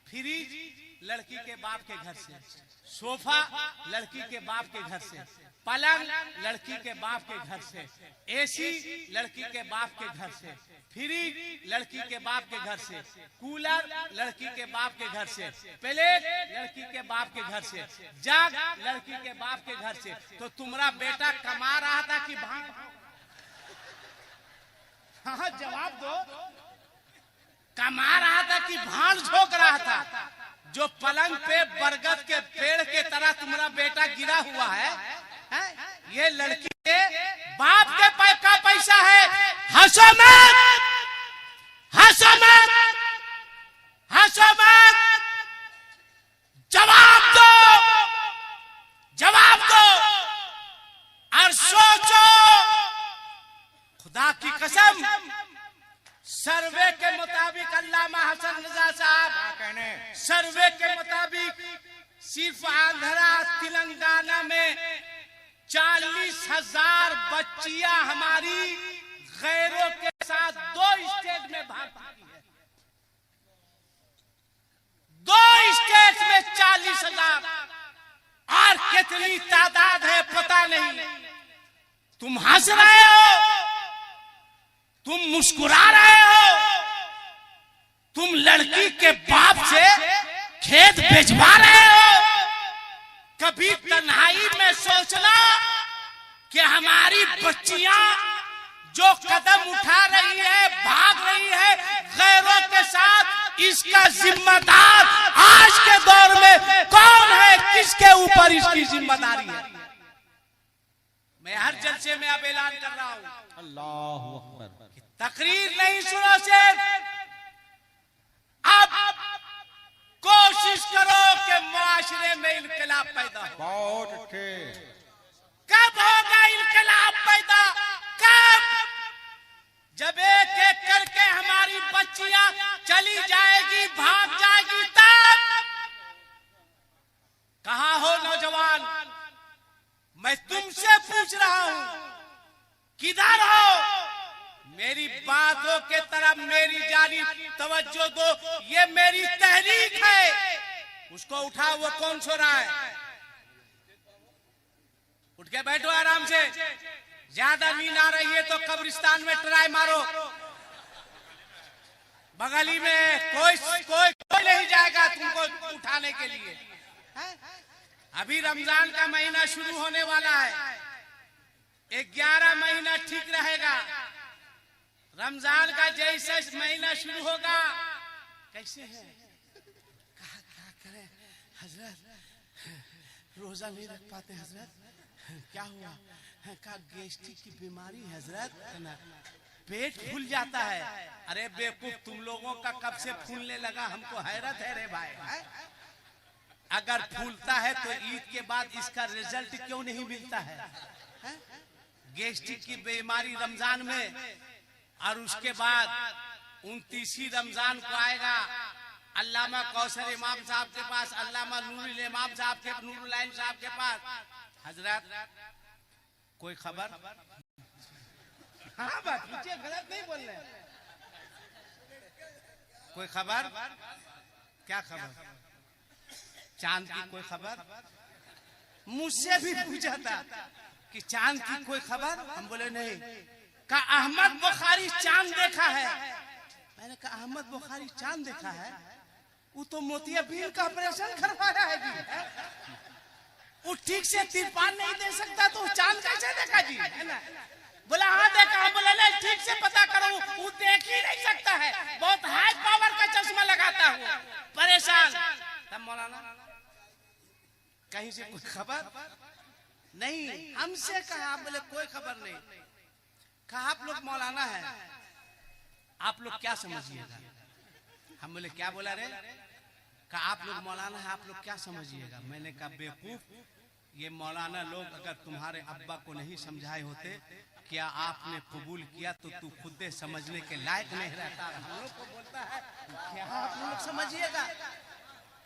[SPEAKER 1] फ्रिज लड़की के बाप के घर से, सोफा लड़की के बाप के घर से, पलंग लड़की के बाप के घर से, एसी लड़की के बाप के घर से, फ्रिज लड़की के बाप के घर से, कूलर लड़की के बाप के घर से, प्लेट लड़की के बाप के घर से, जग लड़की के बाप के घर से। तो तुम्हारा बेटा कमा रहा था कि भाग? हाँ जवाब दो, कमा रहा था कि भाड़ झोंक रहा था? जो पलंग पे बरगद के पेड़ के तरह तुम्हारा बेटा गिरा हुआ है, ये लड़की के बाप के का पैसा है। हंसो मत, हंसो मत, हंसो मत, जवाब दो, जवाब दो और सोचो। खुदा की कसम, सर्वे के मुताबिक अल्लामा हसन रजा साहब, सर्वे के मुताबिक सिर्फ आंध्रा तेलंगाना में 40,000 बच्चियां हमारी गैरों के साथ 2 स्टेट में भागती है। 2 स्टेट में 40,000, और कितनी तादाद है पता नहीं। तुम हंस रहे हो, तुम मुस्कुरा रहे हो, तुम लड़की के बाप से खेत बेचवा रहे हो। कभी तन्हाई में सोचना कि हमारी बच्चियां जो कदम उठा रही है, भाग रही है गैरों के साथ, इसका जिम्मेदार आज के दौर में कौन है? किसके ऊपर इसकी जिम्मेदारी है? मैं हर जलसे में अब ऐलान कर रहा हूं,
[SPEAKER 2] अल्लाहु अकबर।
[SPEAKER 1] तकरीर नहीं सुनो, सिर्फ अब कोशिश करो कि माशरे में इनकलाब पैदा हो।
[SPEAKER 2] बहुत अच्छे।
[SPEAKER 1] कब होगा इनकलाब पैदा? कब? जब एक एक करके हमारी बच्चियां चली जाएगी, भाग जाएगी, तब। कहां हो नौजवान? मैं तुमसे पूछ रहा हूं, किधर हो? मेरी बातों के तरफ मेरी जानी तवज्जो दो। ये मेरी तहरीक है, उसको उठाओ। वो कौन सो रहा है? उठ के बैठो आराम से। ज्यादा नींद आ रही है तो कब्रिस्तान में ट्राई मारो, बगली में कोई नहीं जाएगा तुमको उठाने के लिए। अभी रमजान का महीना शुरू होने वाला है, 11 महीना ठीक रहेगा। रमजान का जैसे महीना शुरू होगा, कैसे है? क्या करें हजरत, रोजा नहीं रख पाते हजरत, क्या हुआ? का गैस्ट्रिक की बीमारी हजरत, पेट फूल जाता है। अरे बेवकूफ, तुम लोगों का कब से फूलने लगा? हमको हैरत है रे भाई। अगर फूलता है तो ईद के बाद इसका रिजल्ट क्यों नहीं मिलता है? गैस्ट्रिक की बीमारी रमजान में, और उसके बाद 29 रमजान को आएगा अल्लामा कौसर इमाम साहब के पास, अल्लामा नूरुल इमाम साहब के, नूरुल आइन साहब के पास। हजरत कोई खबर? हाँ बात पूछिए, गलत नहीं बोल रहे। कोई खबर? क्या खबर? चांद की कोई खबर? मुझसे भी पूछा था कि चांद की कोई खबर? हम बोले नहीं। कहा अहमद बुखारी चांद देखा है। मैंने कहा अहमद बुखारी चांद देखा है? वो तो मोतियाबिंद का ऑपरेशन करवाया है जी। वो ठीक से तिरपाल नहीं दे सकता तो चांद कैसे देखा जी? है ना? बोला हाँ देखा। हम बोले नहीं, ठीक से पता करो, वो देख ही नहीं सकता है, बहुत हाई पावर का चश्मा लगाता हुआ, परेशान। तब मौलाना कहीं से कोई खबर नहीं? हमसे कहा। बोले कोई खबर नहीं। कहा आप लोग मौलाना है, आप लोग क्या समझिएगा? हम बोले क्या बोला रे? कहा आप लोग मौलाना है, आप लोग क्या समझिएगा? मैंने कहा बेवकूफ, ये मौलाना लोग अगर तुम्हारे अब्बा को नहीं समझाए होते, क्या आपने कबूल किया तो तू खुद समझने के लायक नहीं रहता। हम लोग को बोलता है क्या आप लोग समझिएगा?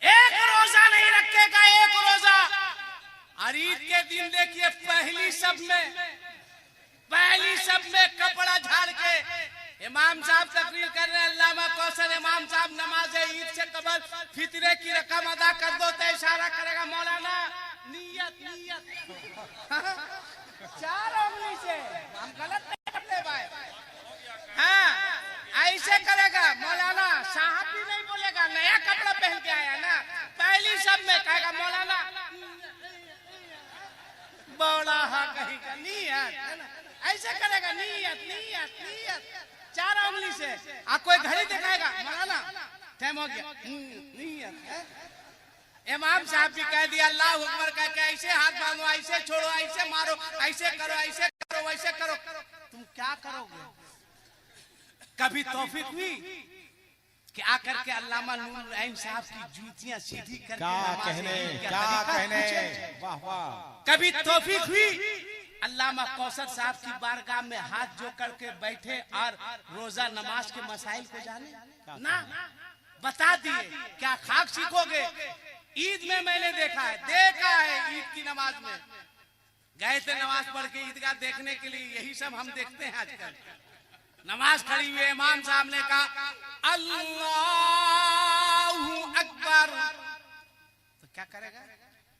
[SPEAKER 1] एक रोजा नहीं रखेगा, एक रोजा। और ईद के दिन देखिए पहली सब में कपड़ा झाड़ के इमाम साहब तकरीर कर रहे हैं। अल्लामा कौसर इमाम साहब नमाज ईद से कबल फितरे की रकम अदा कर दो तो इशारा करेगा मौलाना नियत नियत। चार उंगली से हम गलत नहीं करते भाई। हाँ ऐसे करेगा मौलाना। साहब भी नहीं बोलेगा, नया कपड़ा पहन के आया ना, पहली सब में कहेगा मौलाना बड़ा हा कहेगा नियत, ऐसे करेगा नियत नियत नियत चार उंगली से। कोई घड़ी दिखाएगा मौलाना टाइम हो गया नियत है। इमाम साहब भी कह दिया अल्लाह अकबर कह के ऐसे हाथ बांधो, ऐसे छोड़ो, ऐसे मारो, ऐसे करो, ऐसे करो, वैसे करो। तुम क्या करोगे? कभी तौफीक हुई कि आकर के अल्लामा नूरुल आइन साहब की जूतियां सीधी करके
[SPEAKER 2] क्या कहने वाह वाह।
[SPEAKER 1] कभी तौफीक हुई अल्लामा कौसर साहब की बारगाह में हाथ जो करके बैठे और रोजा नमाज के मसाइल को जाने ना बता दिए? क्या खाक सीखोगे? ईद में मैंने देखा है ईद की नमाज में गए थे नमाज पढ़ के ईदगाह देखने के लिए। यही सब हम देखते हैं आजकल। नमाज खड़ी हुई, इमाम साहब ने कहा अल्लाहू अकबर, तो क्या करेगा?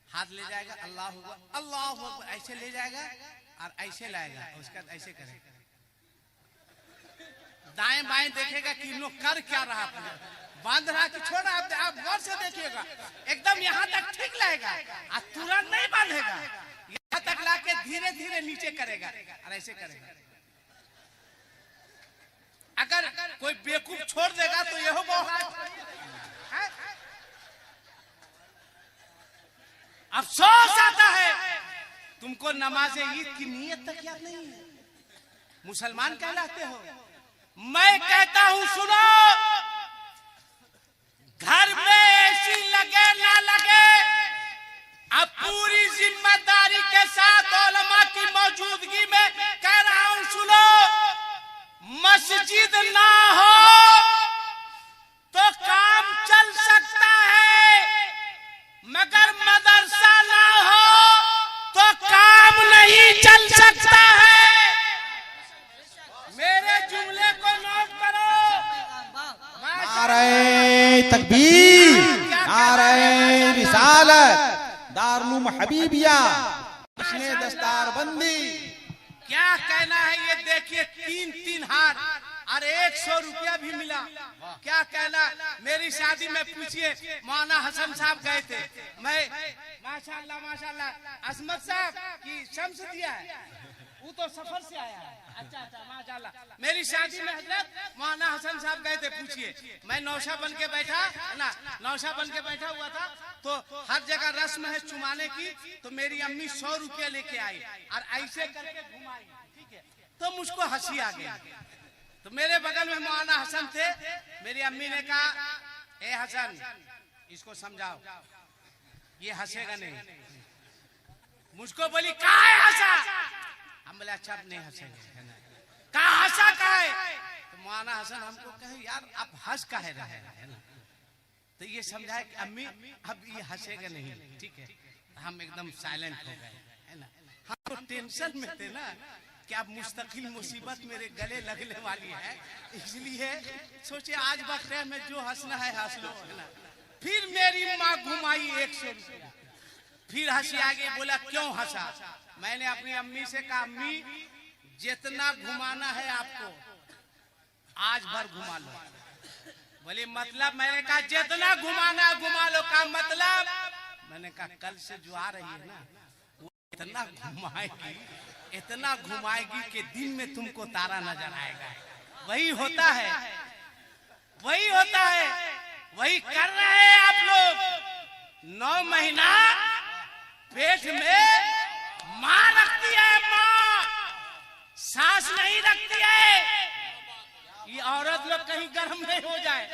[SPEAKER 1] हाथ ले जाएगा अल्लाह अकबर, ऐसे ले जाएगा और ऐसे लाएगा, उसका ऐसे करेगा। दाएं बाएं देखेगा कि लोग कर क्या रहा, बांध रहा कि छोड़ रहा। आप गौर से देखिएगा, एकदम यहाँ तक ठीक लाएगा और तुरंत नहीं बांधेगा, यहाँ तक लाके धीरे धीरे नीचे करेगा और ऐसे करेगा। अगर कोई बेवकूफ छोड़ देगा तो यह बहुत अफसोस आता है। तुमको नमाज ईद की नियत तक याद नहीं है, मुसलमान कहलाते हो। मैं कहता हूं सुनो, घर में एसी लगे ना लगे, अब पूरी जिम्मेदारी के साथ उलमा की मौजूदगी में कह रहा हूं सुनो, मस्जिद ना हो तो काम चल सकता है, मगर मदरसा ना हो तो काम नहीं चल सकता है। मेरे जुमले को नोट करो।
[SPEAKER 2] नारे तकबीर, नारे रिसालत, दारुल हबीबिया, दस्तारबंदी।
[SPEAKER 1] क्या कहना है ये देखिए, 3-3 हाथ और 100 रुपया भी मिला। क्या कहना? मेरी शादी में पूछिए, मौलाना हसन साहब गए थे, मैं माशाल्लाह माशाल्लाह असमत साहब की शम्स दिया है, वो तो सफर से आया है। अच्छा माशाल्लाह। मेरी शादी में हजरत मौलाना हसन साहब गए थे, पूछिए। मैं नौशा बन के बैठा ना, नौशा बन के बैठा हुआ था, तो हर जगह रस्म है चुमाने की, तो मेरी अम्मी 100 रुपया लेके आई और ऐसे करके घुमाई, ठीक है, तो मुझको हंसी आ गई। तो मेरे बगल में मौलाना हसन थे, मेरी अम्मी ने कहा ए हसन इसको समझाओ, ये हंसेगा नहीं। मुझको बोली कहाँ है हंसा? हम बोले अच्छा अब नहीं हंसेंगे, है ना। कहा हंसा का है? तो मौलाना हसन हमको कहे यार आप हंस काहे रहे हैं, है ना। तो ये समझाए कि अम्मी अब ये हंसेगा नहीं, ठीक है। हम एकदम साइलेंट हो गए, है ना। हम तो टेंशन में थे ना कि अब मुस्तकिल मुसीबत मेरे गले लगने वाली है, इसलिए सोचे आज वक्त में जो हंसना है हंस लो, है ना। फिर मेरी माँ घुमाई 100 रुपया, फिर हंसी आगे, बोला क्यों हंसा? मैंने अपनी अम्मी से कहा अम्मी जितना घुमाना है आपको आज भर घुमा लो। बोले मतलब? मैंने कहा जितना घुमाना घुमा लो। का मतलब? मैंने कहा कल से जो आ रही है ना वो इतना घुमाएगी, इतना घुमाएगी कि दिन में तुमको तारा नजर आएगा। वही होता है, वही होता है, वही कर रहे हैं आप लोग। 9 महीना पेट में माँ रखती है, माँ सांस नहीं रखती है। ये औरत लोग कहीं गर्म नहीं हो जाए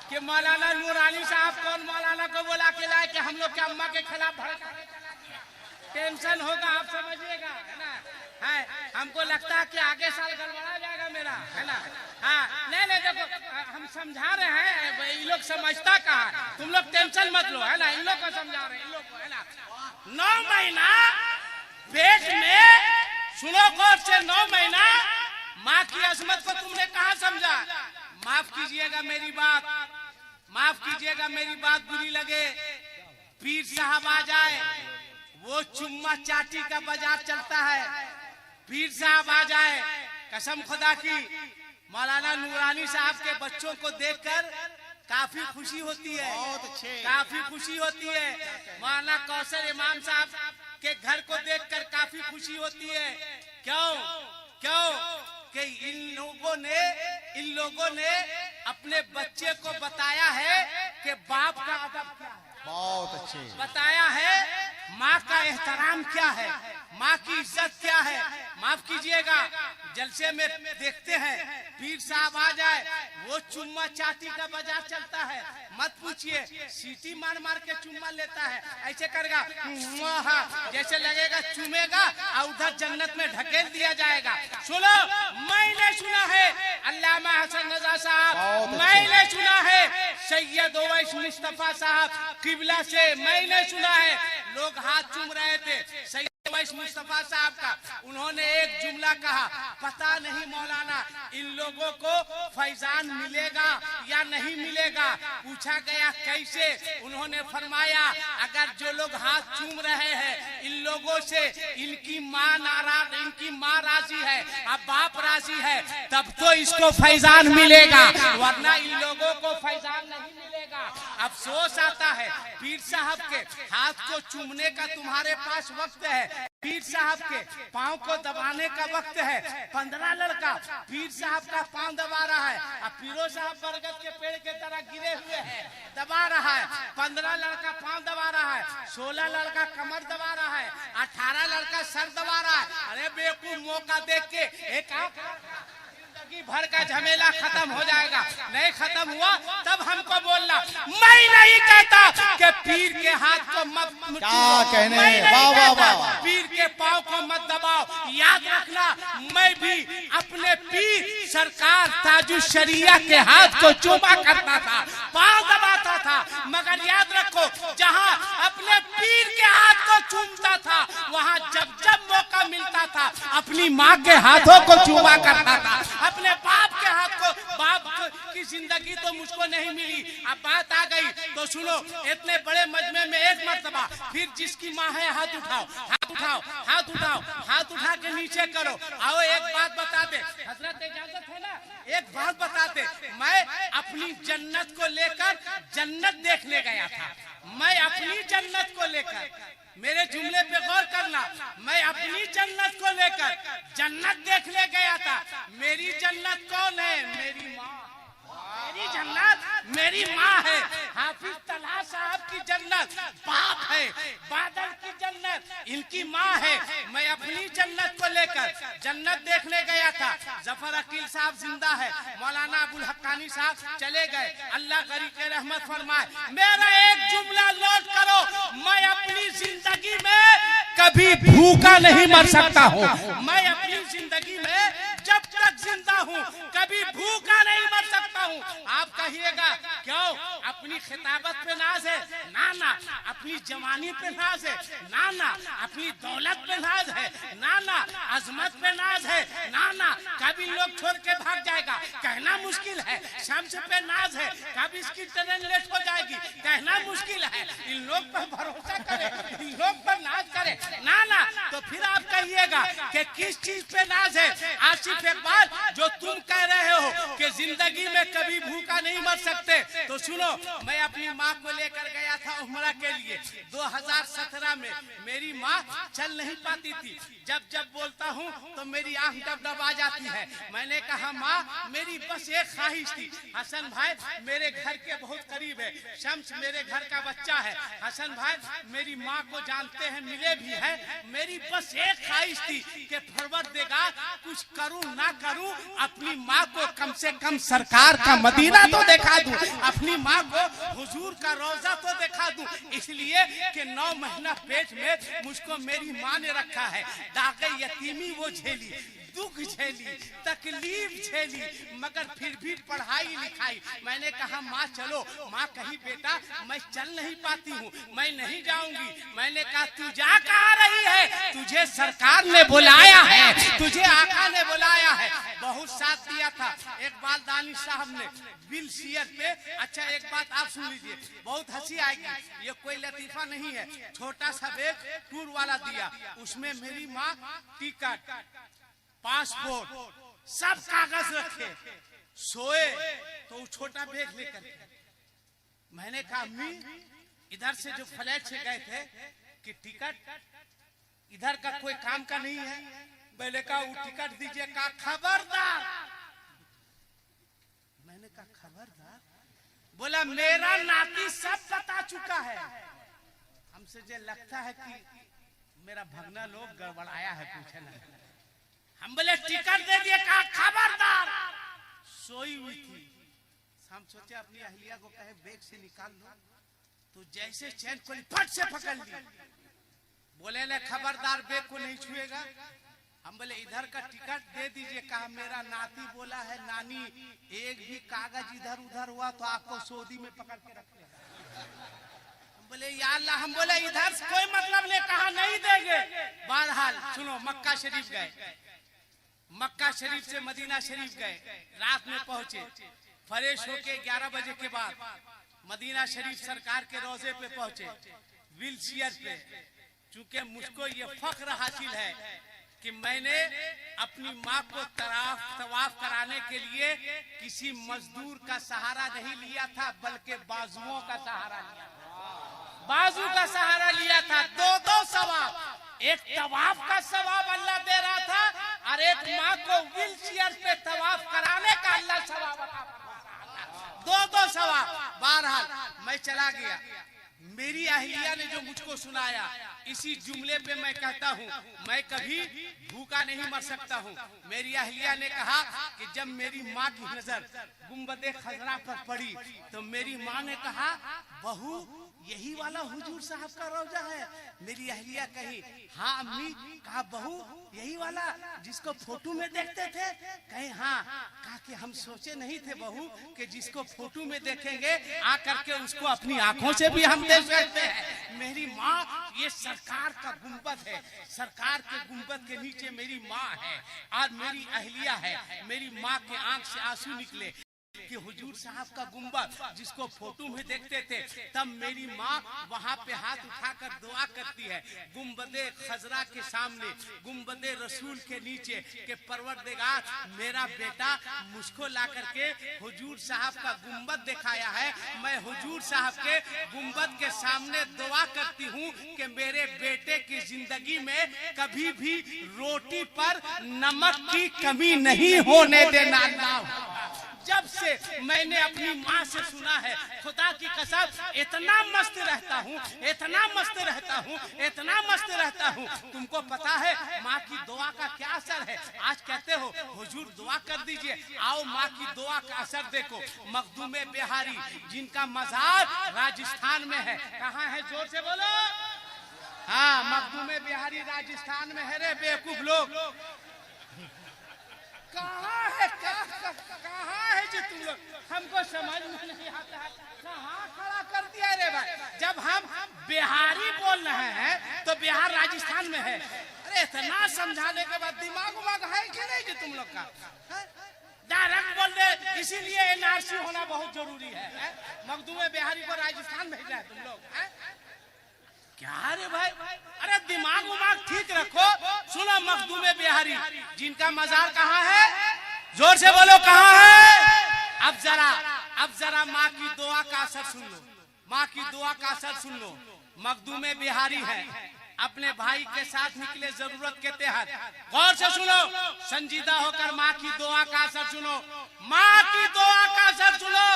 [SPEAKER 1] कि मौलाना नूरानी साहब कौन मौलाना को बुला के लाए कि हम लोग के अम्मा के खिलाफ भड़का। टेंशन होगा, आप समझिएगा, है ना। है हमको लगता है कि आगे साल गड़बड़ा जाएगा मेरा, है ना। हाँ नहीं नहीं देखो हम समझा रहे हैं, इन लोग समझता कहाँ है। तुम लोग टेंशन मत लो, है ना। इन लोग को समझा रहे हैं, इन लोग को, है ना। 9 महीना पेट में, सुनो गौर से, 9 महीना माँ की अजमत को तुमने कहाँ समझा? माफ कीजिएगा मेरी बात, माफ कीजिएगा मेरी बात बुरी लगे। पीर साहब आ जाए, वो चुम्मा चाटी का बाजार चलता है। पीर साहब आ जाए, कसम खुदा की मौलाना नूरानी साहब के बच्चों को देखकर काफी खुशी होती है,
[SPEAKER 2] बहुत अच्छे,
[SPEAKER 1] काफी खुशी होती है। मौलाना कौसर इमाम साहब के घर को देखकर काफी खुशी होती है। क्यों? क्यों? कि इन लोगों ने अपने बच्चे को बताया है कि बाप का अदब क्या है,
[SPEAKER 2] बहुत अच्छे,
[SPEAKER 1] बताया है माँ का एहतराम क्या है, माँ की इज्जत क्या है। माफ कीजिएगा, जलसे में देखते हैं पीर साहब आ जाए, वो चुम्मा चाटी का बाजार चलता है। मत पूछिए, सीटी मार मार के चुम्मा लेता है, ऐसे करेगा जैसे लगेगा चुमेगा और उधर जन्नत में ढकेल दिया जाएगा। सुनो, मैंने सुना है अल्लामा हसन रजा साहब, मैंने सुना है सैयद ओवैस मुस्तफा साहब किबला से, मैंने सुना है लोग हाथ चूम रहे थे सैयद ओवैस मुस्तफा साहब का। उन्होंने एक जुमला कहा, पता नहीं मौलाना इन लोगों को फैजान मिलेगा या नहीं मिलेगा। पूछा गया कैसे? उन्होंने फरमाया अगर जो लोग हाथ चूम रहे हैं इन लोगों से इनकी माँ नाराज, इनकी माँ राजी है, अब बाप राजी है, तब तो इसको फैजान मिलेगा, वरना इन लोगों को फैजान नहीं मिलेगा। अफसोस आता है पीर साहब के हाथ को चूमने का तुम्हारे पास वक्त है, पीर साहब के पाँव को दबाने का वक्त है। 15 लड़का पीर साहब का पाँव दबा रहा है, अब पीरो साहब बरगद के पेड़ के तरह गिरे हुए हैं, दबा रहा है। 15 लड़का पाँव दबा रहा है, 16 लड़का कमर दबा रहा है, 18 लड़का सर दबा रहा है। अरे बेवकूफ, मौका देख के एक भर का झमेला खत्म हो जाएगा। नहीं खत्म हुआ तब हमको बोलना। मैं नहीं कहता कि पीर के हाथ को मत,
[SPEAKER 2] क्या कहने, वाह वाह वाह,
[SPEAKER 1] पीर के पाँव को मत दबाओ। याद रखना, मैं भी अपने पीर सरकार ताजुश शरिया के हाथ को चूमा करता था, पाँव दबाता था, मगर याद रखो जहाँ अपने पीर के हाथ को चूमता था वहाँ जब जब मौका मिलता था अपनी माँ के हाथों को चूमा करता था, अपने बाप के हाथ को। बाप की जिंदगी तो मुझको नहीं मिली, अब बात आ गई तो सुनो। इतने बड़े मजमे में एक मर्तबा फिर जिसकी माँ है हाथ उठाओ, हाथ उठाओ, हाथ उठाओ, हाथ उठा के नीचे करो। आओ एक बात बताते, हजरत इजाजत है ना, एक बात बताते। मैं अपनी जन्नत को लेकर जन्नत देखने गया था, मैं अपनी जन्नत को लेकर, मेरे जुमले पे गौर करना, मैं अपनी जन्नत को लेकर जन्नत देखने गया था। मेरी जन्नत कौन है? मेरी माँ। मेरी जन्नत मेरी माँ है। हाफिज तलहा साहब की जन्नत बाप है, बादल की जन्नत इनकी माँ है। मैं अपनी जन्नत को लेकर जन्नत देखने गया था। जफर अकील साहब जिंदा है, मौलाना अबुल हक्कानी साहब चले गए, अल्लाह गरीब के रहमत फरमाए। मेरा एक जुमला नोट करो, मैं अपनी जिंदगी में कभी भूखा नहीं मर सकता हूँ। मैं अपनी जिंदगी में जब तक जिंदा हूँ कभी भूखा नहीं मर सकता हूँ। आप कहिएगा क्यों? अपनी खिताबत पे नाज है? ना ना। अपनी जवानी पे नाज है? ना ना। अपनी दौलत पे नाज है? ना ना। अजमत पे नाज है? ना ना। कभी लोग छोड़ के भाग जाएगा, कहना मुश्किल है। शम्स पे नाज है, कभी इसकी ट्रेन लेट हो जाएगी, कहना मुश्किल है। इन लोग पर भरोसा करे, इन लोग पर नाज करे, ना ना। तो फिर आप कहिएगा कि किस चीज पे नाज है? आसिफ इकबाल, जो तुम कह रहे हो कि जिंदगी में कभी भूखा नहीं मर सकते, तो सुनो, मैं अपनी माँ को लेकर गया था उम्रा के लिए 2017 में। मेरी माँ चल नहीं पाती थी, जब जब बोलता हूँ तो मेरी आंख डबडबा जाती है। मैंने कहा माँ, मेरी बस एक ख्वाहिश थी। हसन भाई मेरे घर के बहुत करीब है, शम्स मेरे घर का बच्चा है। हसन भाई मेरी माँ को जानते हैं, मिले भी है। मेरी बस एक ख्वाहिश थी कि परवरदिगार कुछ करूं ना करूं, अपनी माँ को कम से कम सरकार का मदीना तो दिखा दूं, अपनी माँ को हुजूर का रोजा तो दिखा दूं। इसलिए कि 9 महीना पेट में मुझको मेरी माँ ने रखा है। दागे यतीमी वो झेली, दुख झेली, तकलीफ झेली, मगर फिर भी पढ़ाई लिखाई। मैंने कहा माँ चलो। माँ कही बेटा मैं चल नहीं पाती हूँ, मैं नहीं जाऊंगी। मैंने कहा तू जा कहाँ रही है? तुझे सरकार ने बुलाया है, तुझे आका ने बुलाया है। बहुत साथ दिया था इकबाल दानी साहब ने बिल शेयर पे। अच्छा एक बात आप सुन लीजिए, बहुत हंसी आएगी, ये कोई लतीफा नहीं है। छोटा सा बैग टूर वाला दिया, उसमें मेरी माँ टिकट, पासपोर्ट, सब कागज रखे। सोए तो वो छोटा बैग लेकर, मैंने कहा अम्मी इधर से जो फ्लैट से गए थे कि टिकट इधर का कोई काम का नहीं है। मैंने कहा वो टिकट दीजिए। कहा खबरदार। मैंने कहा खबरदार? बोला मेरा नाती सब बता चुका है। हमसे जो लगता है कि मेरा भगना लोग गड़बड़ाया है, पूछे ना। हम बोले टिकट दे दिए। कहा खबरदार। सोई हुई थी, हम सोचे अपनी अहलिया को कहे बैग से निकाल लो, तो जैसे चैन खोली फट से पकड़ ली। बोले ने खबरदार बैग को नहीं छुएगा। हम बोले इधर का टिकट दे दीजिए। कहा मेरा नाती बोला है नानी एक भी कागज इधर उधर हुआ तो आपको सऊदी में पकड़ के रखेगा। हम बोले या अल्लाह। हम बोले इधर कोई मतलब नहीं। कहा नहीं देंगे। बहरहाल सुनो, मक्का शरीफ गए, मक्का शरीफ से मदीना शरीफ गए, रात में पहुंचे। फ्रेश होके 11 बजे के बाद मदीना शरीफ सरकार के रोजे पे पहुंचे, व्हील चेयर पे। चूंकि मुझको ये फख्र हासिल है कि मैंने अपनी माँ को तवाफ कराने के लिए किसी मजदूर का सहारा नहीं लिया था, बल्कि बाजुओं का सहारा लिया था। बाजू का सहारा लिया था। 2 सवाब, एक तवाफ का सवाब अल्लाह दे रहा था और एक माँ को व्हील चेयर पे तवाफ कराने का अल्लाह सवाब अता फरमाता। 2 सवाब। बहरहाल मैं चला गया। मेरी अहलिया ने जो मुझको सुनाया, इसी जुमले पे मैं कहता हूँ मैं कभी भूखा नहीं मर सकता हूँ। मेरी अहलिया ने कहा कि जब मेरी माँ की नजर गुंबदे खजरा पर पड़ी तो मेरी माँ ने कहा बहू यही वाला हुजूर साहब का रोजा है? मेरी अहलिया कही हाँ अम्मी। कहा बहू यही वाला जिसको फोटो में देखते थे? कहे हाँ। कहा कि हम सोचे नहीं थे बहू कि जिसको फोटो में देखेंगे आकर के उसको अपनी आंखों से भी हम देख सकते हैं। मेरी माँ ये सरकार का गुंबद है, सरकार के गुंबद के नीचे मेरी माँ है और मेरी अहलिया है। मेरी माँ के आंख से आंसू निकले कि हुजूर साहब का गुंबद जिसको फोटो में देखते थे, तब मेरी माँ वहाँ पे हाथ उठाकर दुआ करती है गुंबदे खजरा के सामने, गुंबदे रसूल के नीचे कि परवरदिगार मेरा बेटा मुझको ला करके हुजूर साहब का गुंबद दिखाया है। मैं हुजूर साहब के गुंबद के सामने दुआ करती हूँ कि मेरे बेटे की जिंदगी में कभी भी रोटी पर नमक की कमी नहीं होने देना। जब से मैंने अपनी माँ से सुना है, खुदा की कसम इतना मस्त रहता हूँ, इतना मस्त रहता हूँ, इतना मस्त रहता हूँ। तुमको पता है माँ की दुआ का क्या असर है? आज कहते हो हुजूर दुआ कर दीजिए, आओ माँ की दुआ का असर देखो। मखदूमे बिहारी जिनका मजार राजस्थान में है, कहाँ है? जोर से बोलो। हाँ, मखदूमे बिहारी राजस्थान में है रे बेवकूफ लोग। कहाँ है जो तुम लोग, हमको समझ में नहीं आता है। कहाँ खड़ा कर दिया रे भाई। जब हम बिहारी बोल रहे हैं तो बिहार राजस्थान में है। अरे इतना समझाने के बाद दिमाग उमाग है कि नहीं जो तुम लोग का? डायरेक्ट बोल दे, इसीलिए एनआरसी होना बहुत जरूरी है। मखदूमे बिहारी को राजस्थान भेजा है तुम लोग है? क्या रे भाई, अरे दिमाग उमाग ठीक रखो। सुनो, मखदूमे बिहारी जिनका मजार कहाँ है, जोर से बोलो कहाँ है। अब जरा माँ की दुआ का असर सुन लो, माँ की दुआ का असर सुन लो। मखदूमे बिहारी है, अपने भाई के साथ निकले जरूरत के तहत। गौर से सुनो, संजीदा होकर माँ की दुआ का असर सुनो, माँ की दुआ का असर सुनो।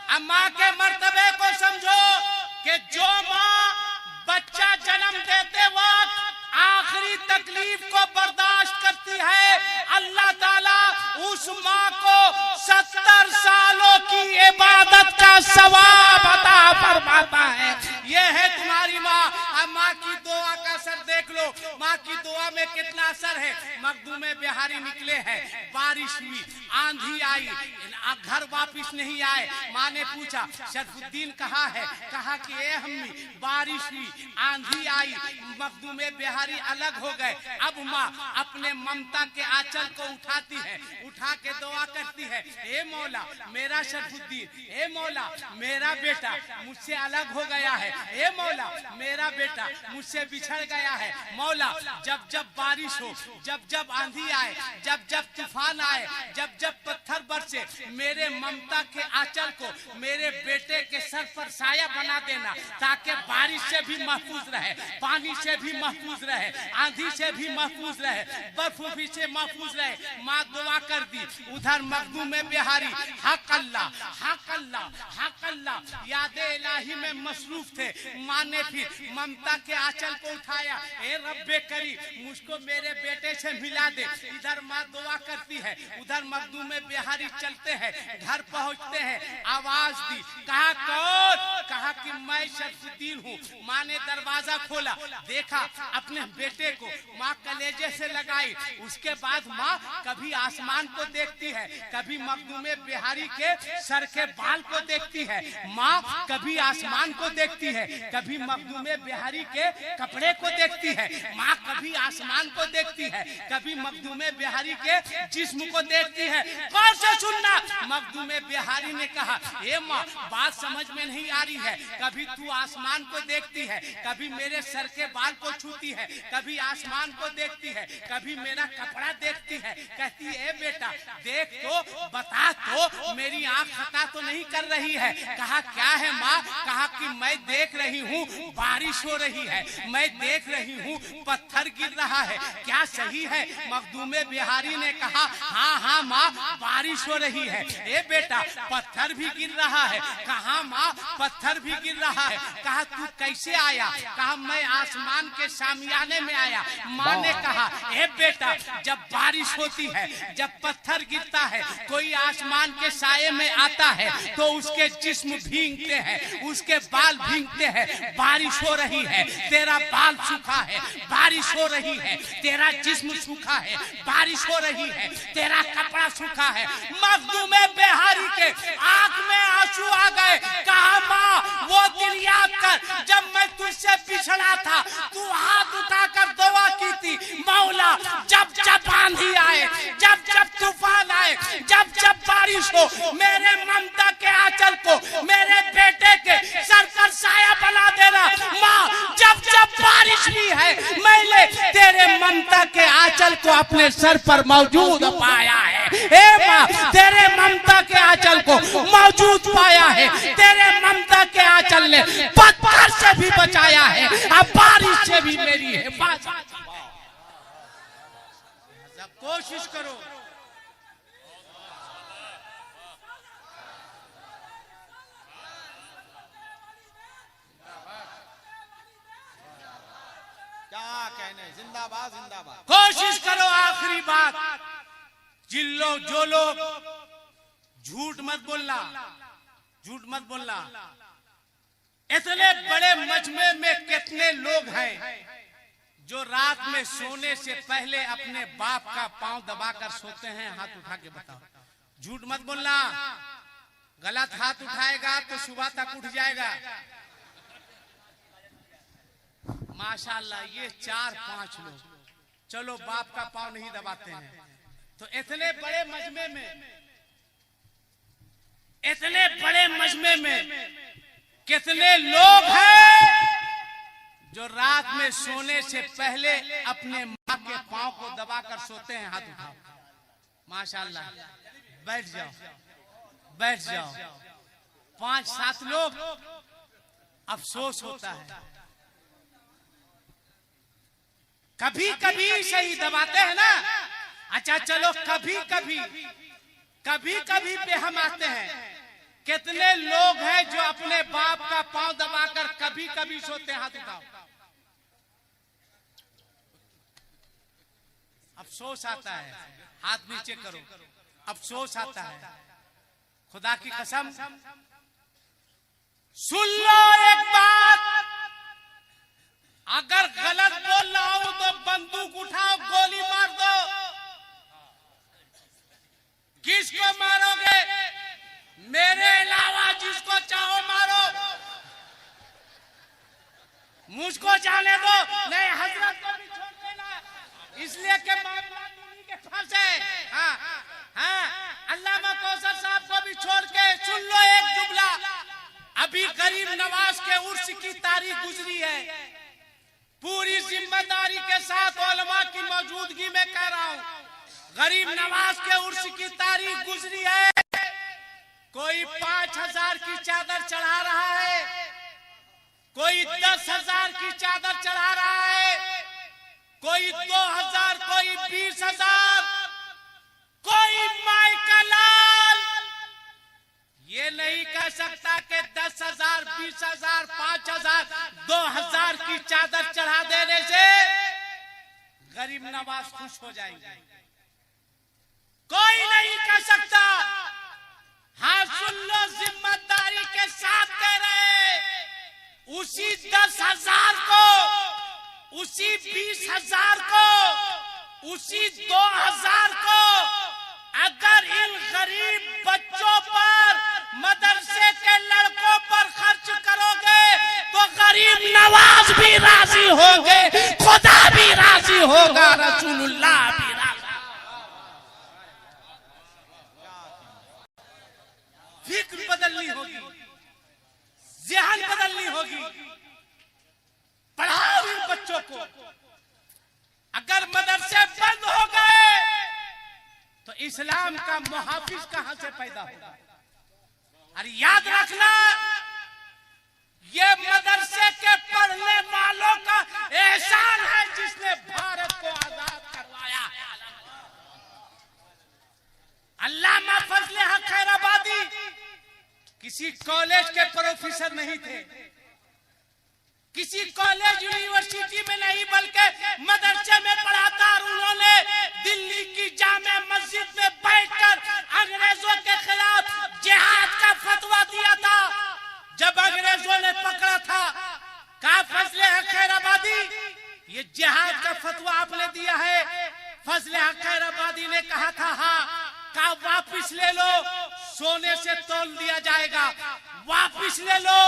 [SPEAKER 1] अब माँ के मर्तबे को समझो कि जो माँ बच्चा जन्म देते वक्त आखिरी तकलीफ को बर्दाश्त करती है, अल्लाह ताला उस माँ को 70 सालों की इबादत का सवाब अता फरमाता है। ये है तुम्हारी माँ। अब माँ की दुआ का असर देख लो, माँ की दुआ में कितना असर है। मखदूमे बिहारी निकले हैं, बारिश हुई, आंधी आई, घर वापिस नहीं आए। माँ ने पूछा शरफुद्दीन कहाँ है? कहा कि ए अम्मी, बारिश हुई, आंधी आई, मखदूमे बिहारी अलग हो गए। अब माँ अपने ममता के आंचल को उठाती है, उठा के दुआ करती है, ए मौला मेरा शरफुद्दीन, ए मौला मेरा बेटा मुझसे अलग हो गया है, ए मौला मेरा बेटा मुझसे बिछड़ गया है। मौला जब जब बारिश हो, जब जब आंधी आए, जब जब तूफान आए, जब जब पत्थर बरसे, मेरे ममता के आंचल को मेरे बेटे के सर पर साया बना देना, ताकि बारिश से भी महफूज रहे, पानी से भी महफूज रहे, आंधी से भी महफूज रहे, बर्फबारी से महफूज रहे। माँ दुआ कर दी। उधर मखदूमे बिहारी हक अल्लाह, हक अल्लाह, हक अल्लाह यादे इलाही में मसरूफ थे। माँ ने फिर ममता के आंचल को उठाया, ए रब्बे करीम मुझको मेरे बेटे से मिला दे। इधर माँ दुआ करती है, उधर मखदूमे बिहारी चलते हैं, घर पहुँचते हैं, आवाज दी, कहा कौन? कहा कि मैं शरफुद्दीन हूँ। माँ ने दरवाजा खोला, देखा अपने बेटे को, माँ कलेजे से लगाई। उसके बाद माँ कभी आसमान को देखती है, कभी मखदूमे बिहारी के सर के बाल को देखती है। माँ कभी आसमान को देखती है, कभी मखदूमे बिहारी के कपड़े को देखती है। माँ कभी आसमान को देखती है, कभी मखदूमे बिहारी के जिस्म को देखती है। गौर से सुनना, मखदूमे बिहारी ने कहा, ए माँ बात समझ में नहीं आ रही है। कभी तू आसमान को देखती है, कभी मेरे सर के बाल को छूती है, कभी आसमान को देखती है, कभी मेरा कपड़ा देखती है। कहती है ए बेटा देख तो, बता तो, मेरी आंख खता तो नहीं कर रही है। कहा क्या है माँ? कहा कि मैं देख रही हूँ बारिश हो रही है, मैं देख रही हूँ पत्थर गिर रहा है, क्या सही है? मखदूमे बिहारी ने कहा हाँ हाँ माँ बारिश हो रही है। ए बेटा पत्थर भी गिर रहा है। कहा माँ पत्थर भी गिर रहा है। कहा तू कैसे आया? कहा मैं आसमान के शामियाने में आया। माँ ने कहा ए बेटा जब बारिश होती है, जब पत्थर गिरता है, कोई आसमान के साये में आता है तो उसके जिस्म भींगते हैं, उसके बाल भींगते हैं। बारिश हो रही है, तेरा बाल सूखा है, बारिश हो रही है, तेरा जिस्म सूखा है, बारिश हो रही है, तेरा कपड़ा सूखा है। मखदूमे बिहारी के आंख में आंसू आ गए। कहा माँ वो दिन याद कर जब मैं तुझसे पिछड़ा था, तू हाथ उठाकर दुआ की थी, मौला जब जब आंधी आए, जब जब तूफान आए, जब जब बारिश हो, मेरे ममता के आंचल को मेरे बेटे के सर पर साया बना देना। माँ जब जब बारिश भी है, मैंने तेरे ममता के आंचल को अपने सर पर मौजूद पाया है। ए माँ तेरे ममता के आंचल को मौजूद पाया है, तेरे ममता के आंचल ने पत्थर से भी बचाया है, अब बारिश से भी मेरी हिफाजत। कोशिश करो।
[SPEAKER 2] क्या कहने, जिंदाबाद जिंदाबाद।
[SPEAKER 1] कोशिश करो। आखिरी बात, जो लोग झूठ मत बोलना, झूठ मत बोलना। इतने बड़े मजमे में कितने लोग हैं जो रात में सोने से पहले अपने बाप का पांव दबाकर सोते हैं, हाथ उठा के बताओ। झूठ मत बोलना, गलत हाथ उठाएगा तो सुबह तक उठ जाएगा। माशाल्लाह, ये 4-5 लोग चलो बाप का पांव नहीं दबाते हैं, तो इतने बड़े मजमे में कितने लोग हैं जो रात में सोने से पहले अपने माँ के पांव को दबाकर सोते हैं? हाथ उठाओ। माशाल्लाह, बैठ जाओ। 5-7 लोग। अफसोस होता है, कभी कभी सही दबाते हैं ना। अच्छा चलो, कभी कभी पे हम आते हैं। कितने लोग हैं जो अपने बाप का पांव दबाकर कभी कभी सोते हैं? हाथ उठाओ। अफसोस आता है, हाथ नीचे करो। अफसोस आता है, खुदा की कसम। सुन लो एक बात, अगर गलत बोल रहा हूं तो बंदूक उठाओ, गोली मार दो। किसको मारोगे? मेरे अलावा जिसको चाहो मारो, मुझको जाने दो। नहीं, हजरत को भी छोड़ देना, इसलिए कि मामला दीनी के पास है। हाँ, अल्लामा कौसर साहब को भी छोड़ के सुन लो एक जुमला। अभी गरीब नवाज के उर्स की तारीख गुजरी है। पूरी जिम्मेदारी के साथ उलमा की मौजूदगी में कह रहा हूँ, गरीब नवाज के उर्स की तारीख गुजरी है। कोई 5,000 की चादर चढ़ा रहा है, कोई 10,000 की चादर चढ़ा रहा है, कोई 2,000, कोई 20,000, कोई माई का लाल। ये नहीं कह सकता कि 10,000, 20,000, 5,000, 2,000 की चादर चढ़ा देने से गरीब नवाज खुश हो जाएंगे। कोई नहीं कह सकता। हाँ सुन लो, जिम्मेदारी के साथ कह रहे, उसी 10,000 को, उसी 20,000 को, उसी 2,000 को अगर इन गरीब बच्चों पर, मदरसे के लड़कों पर खर्च करोगे तो गरीब नवाज भी राजी होंगे, खुदा भी राजी होगा, रसूलुल्लाह भी राजी। फिक्र बदलनी होगी, ज़हन बदलनी होगी। पढ़ाओ इन बच्चों को। अगर मदरसे बंद हो गए तो इस्लाम का मुहाफिज कहां से पैदा होगा? अरे याद रखना, ये मदरसे के पढ़ने वालों का एहसान है जिसने भारत को आजाद करवाया। अल्लामा फजले हक खैराबादी किसी कॉलेज के प्रोफेसर नहीं थे, किसी कॉलेज यूनिवर्सिटी में नहीं, बल्कि मदरसे में पढ़ाता। और उन्होंने दिल्ली की जामे मस्जिद में बैठकर अंग्रेजों के खिलाफ जिहाद का फतवा दिया था। जब अंग्रेजों ने पकड़ा था, कहा फजले हक खैराबादी, ये जिहाद का फतवा आपने दिया है। फजले हक खैराबादी ने कहा था हाँ। कहा वापिस ले लो, सोने से तोल दिया जाएगा। वापिस ले लो,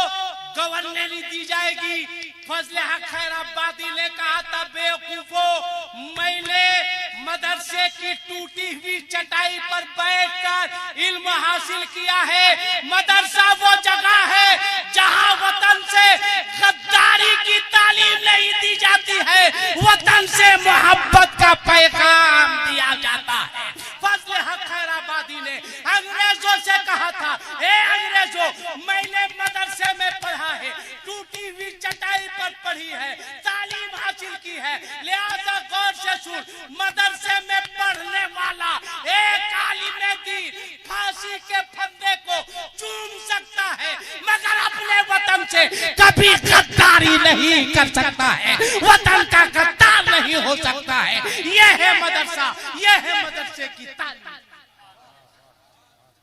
[SPEAKER 1] गवर्नरी दी जाएगी। फजले हक खैराबादी ने कहा था बेवकूफो, मैंने मदरसे की टूटी हुई चटाई पर बैठकर इल्म हासिल किया है। मदरसा वो जगह है जहां वतन से गद्दारी की तालीम नहीं दी जाती है, वतन से मोहब्बत का पैगाम दिया जाता है। फजले हक खैराबादी ने अंग्रेजों से कहा था, ए अंग्रेजों, मैंने मदरसे में पढ़ा है, टूटी हुई चटाई पर पढ़ी है, तालीम हासिल की है, लिहाजा गौर से सुन, मदरसे में पढ़ने वाला एक आलिम दीन फांसी के फंदे को चूम सकता है, मगर अपने वतन से कभी गद्दारी नहीं कर सकता है, वतन का गद्दार नहीं हो सकता है। यह है मदरसा, यह है मदरसे की तालीम।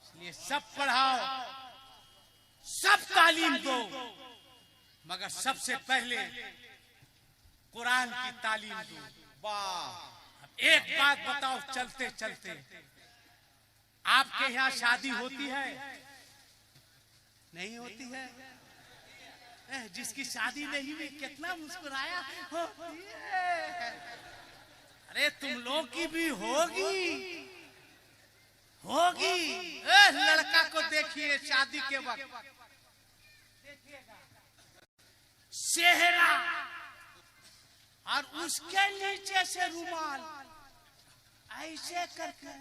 [SPEAKER 1] इसलिए सब पढ़ाओ, सब तालीम दो, मगर सबसे पहले कुरान की तालीम दूं।
[SPEAKER 2] वाह।
[SPEAKER 1] एक बात बताओ, चलते चलते आपके यहाँ शादी होती है? नहीं होती है? जिसकी शादी नहीं हुई कितना मुस्कुराया होती है। अरे तुम लोग की भी होगी होगी। लड़का को देखिए शादी के वक्त, सेहरा और उसके नीचे से रुमाल ऐसे करके,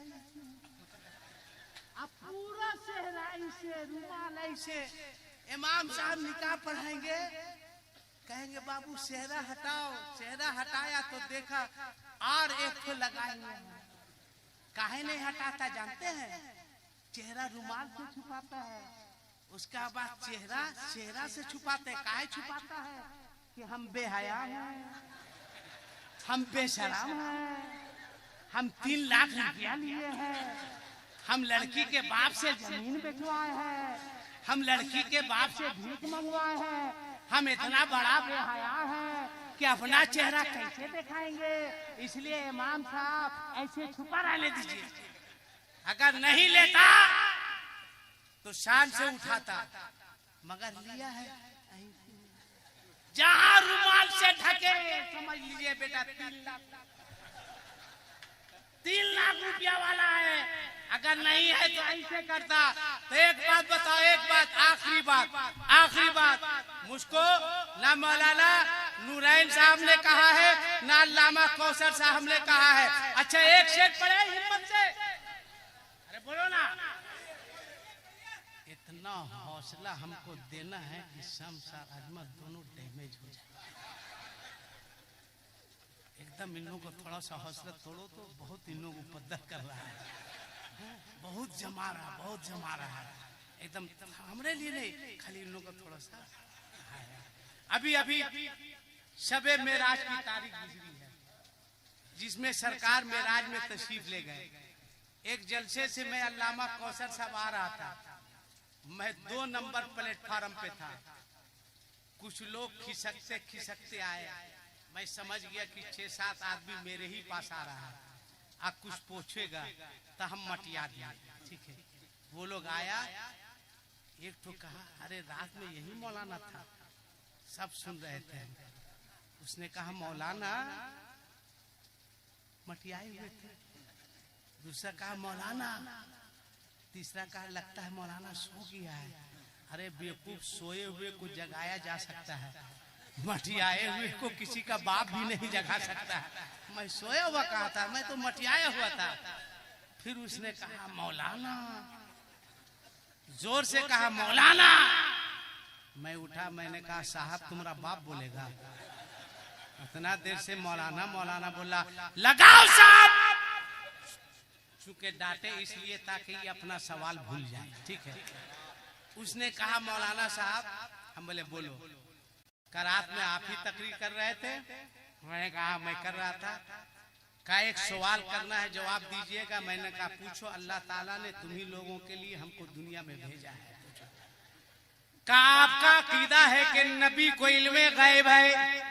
[SPEAKER 1] अब पूरा सेहरा ऐसे, रुमाल ऐसे। इमाम साहब निकाह पढ़ाएंगे, कहेंगे बाबू सेहरा हटाओ। सेहरा हटाया तो देखा और एक तो लगाएंगे। काहे नहीं हटाता जानते हैं? चेहरा रुमाल से छुपाता है, उसका बाद चेहरा चेहरा से छुपाते हैं। काहे छुपाता है? कि हम बेहया हैं, हम बेशरम हैं, हम 3 लाख रुपया लिए हैं, हम लड़की के बाप से जमीन बेचवाए हैं, हम लड़की के बाप से भीख मंगवाए हैं, हम इतना बड़ा बेहया है कि अपना चेहरा कैसे दिखाएंगे। इसलिए इमाम साहब ऐसे छुपा रहने दीजिए। अगर नहीं लेता तो शान से उठाता, मगर लिया है जहां रुमाल से ढके, समझ लीजिए बेटा 3 लाख रुपया वाला है। अगर नहीं है तो ऐसे करता। तो एक बात बताओ, एक बात, आखिरी बात, मुझको ना मौलाना नूरैन साहब ने कहा है, ना अल्लामा कौसर साहब ने कहा है। अच्छा एक शेर पढ़े हिम्मत से, अरे बोलो ना। इतना हौसला हमको देना है कि शमशार अजमत दोनों डैमेज हो जाए। एकदम इन लोगों को थोड़ा सा हौसला तोड़ो तो बहुत इन लोगों को उपद्रव कर रहा है, बहुत जमा रहा है। एकदम हमरे लिए नहीं, खाली इन लोगों को थोड़ा सा। अभी शबे मेराज की तारीख गुजरी है, जिसमें सरकार मेराज में तशरीफ ले गए। एक जलसे से मैं अल्लामा कौसर साहब आ रहा था, मैं 2 नंबर प्लेटफार्म पे था। कुछ लोग खिसकते आए, मैं समझ गया कि 6-7 आदमी मेरे ही पास आ रहा है, आ कुछ पूछेगा तो हम मटिया दिया। ठीक है, वो लोग आया, एक तो कहा अरे रात में यही मौलाना था, सब सुन रहे थे। उसने कहा मौलाना मटियाए हुए थे। दूसरा कहा मौलाना, तीसरा कहा लगता है मौलाना सो गया है। अरे बेवकूफ, सोए हुए को जगाया जा सकता है, मटियाए हुए को किसी का बाप भी नहीं जगा सकता है। मैं सोया हुआ कहा था, मैं तो मटियाया हुआ था। फिर उसने कहा मौलाना, जोर से कहा मौलाना। मैं उठा, मैंने कहा साहब तुम्हारा बाप बोलेगा। इतना देर से मौलाना मौलाना बोला, लगाओ साहब। चूंकि डांटे इसलिए ताकि ये अपना सवाल भूल जाए। ठीक है, उसने कहा मौलाना साहब। हम बोले बोलो। रात में आप ही तकरीर कर रहे थे? मैंने कहा मैं कर रहा था। का एक सवाल करना है, जवाब दीजिएगा। मैंने कहा पूछो। अल्लाह ताला ने तुम्ही लोगों के लिए हमको दुनिया में भेजा है। का आपका अकीदा है कि नबी को इल्मे गैब है?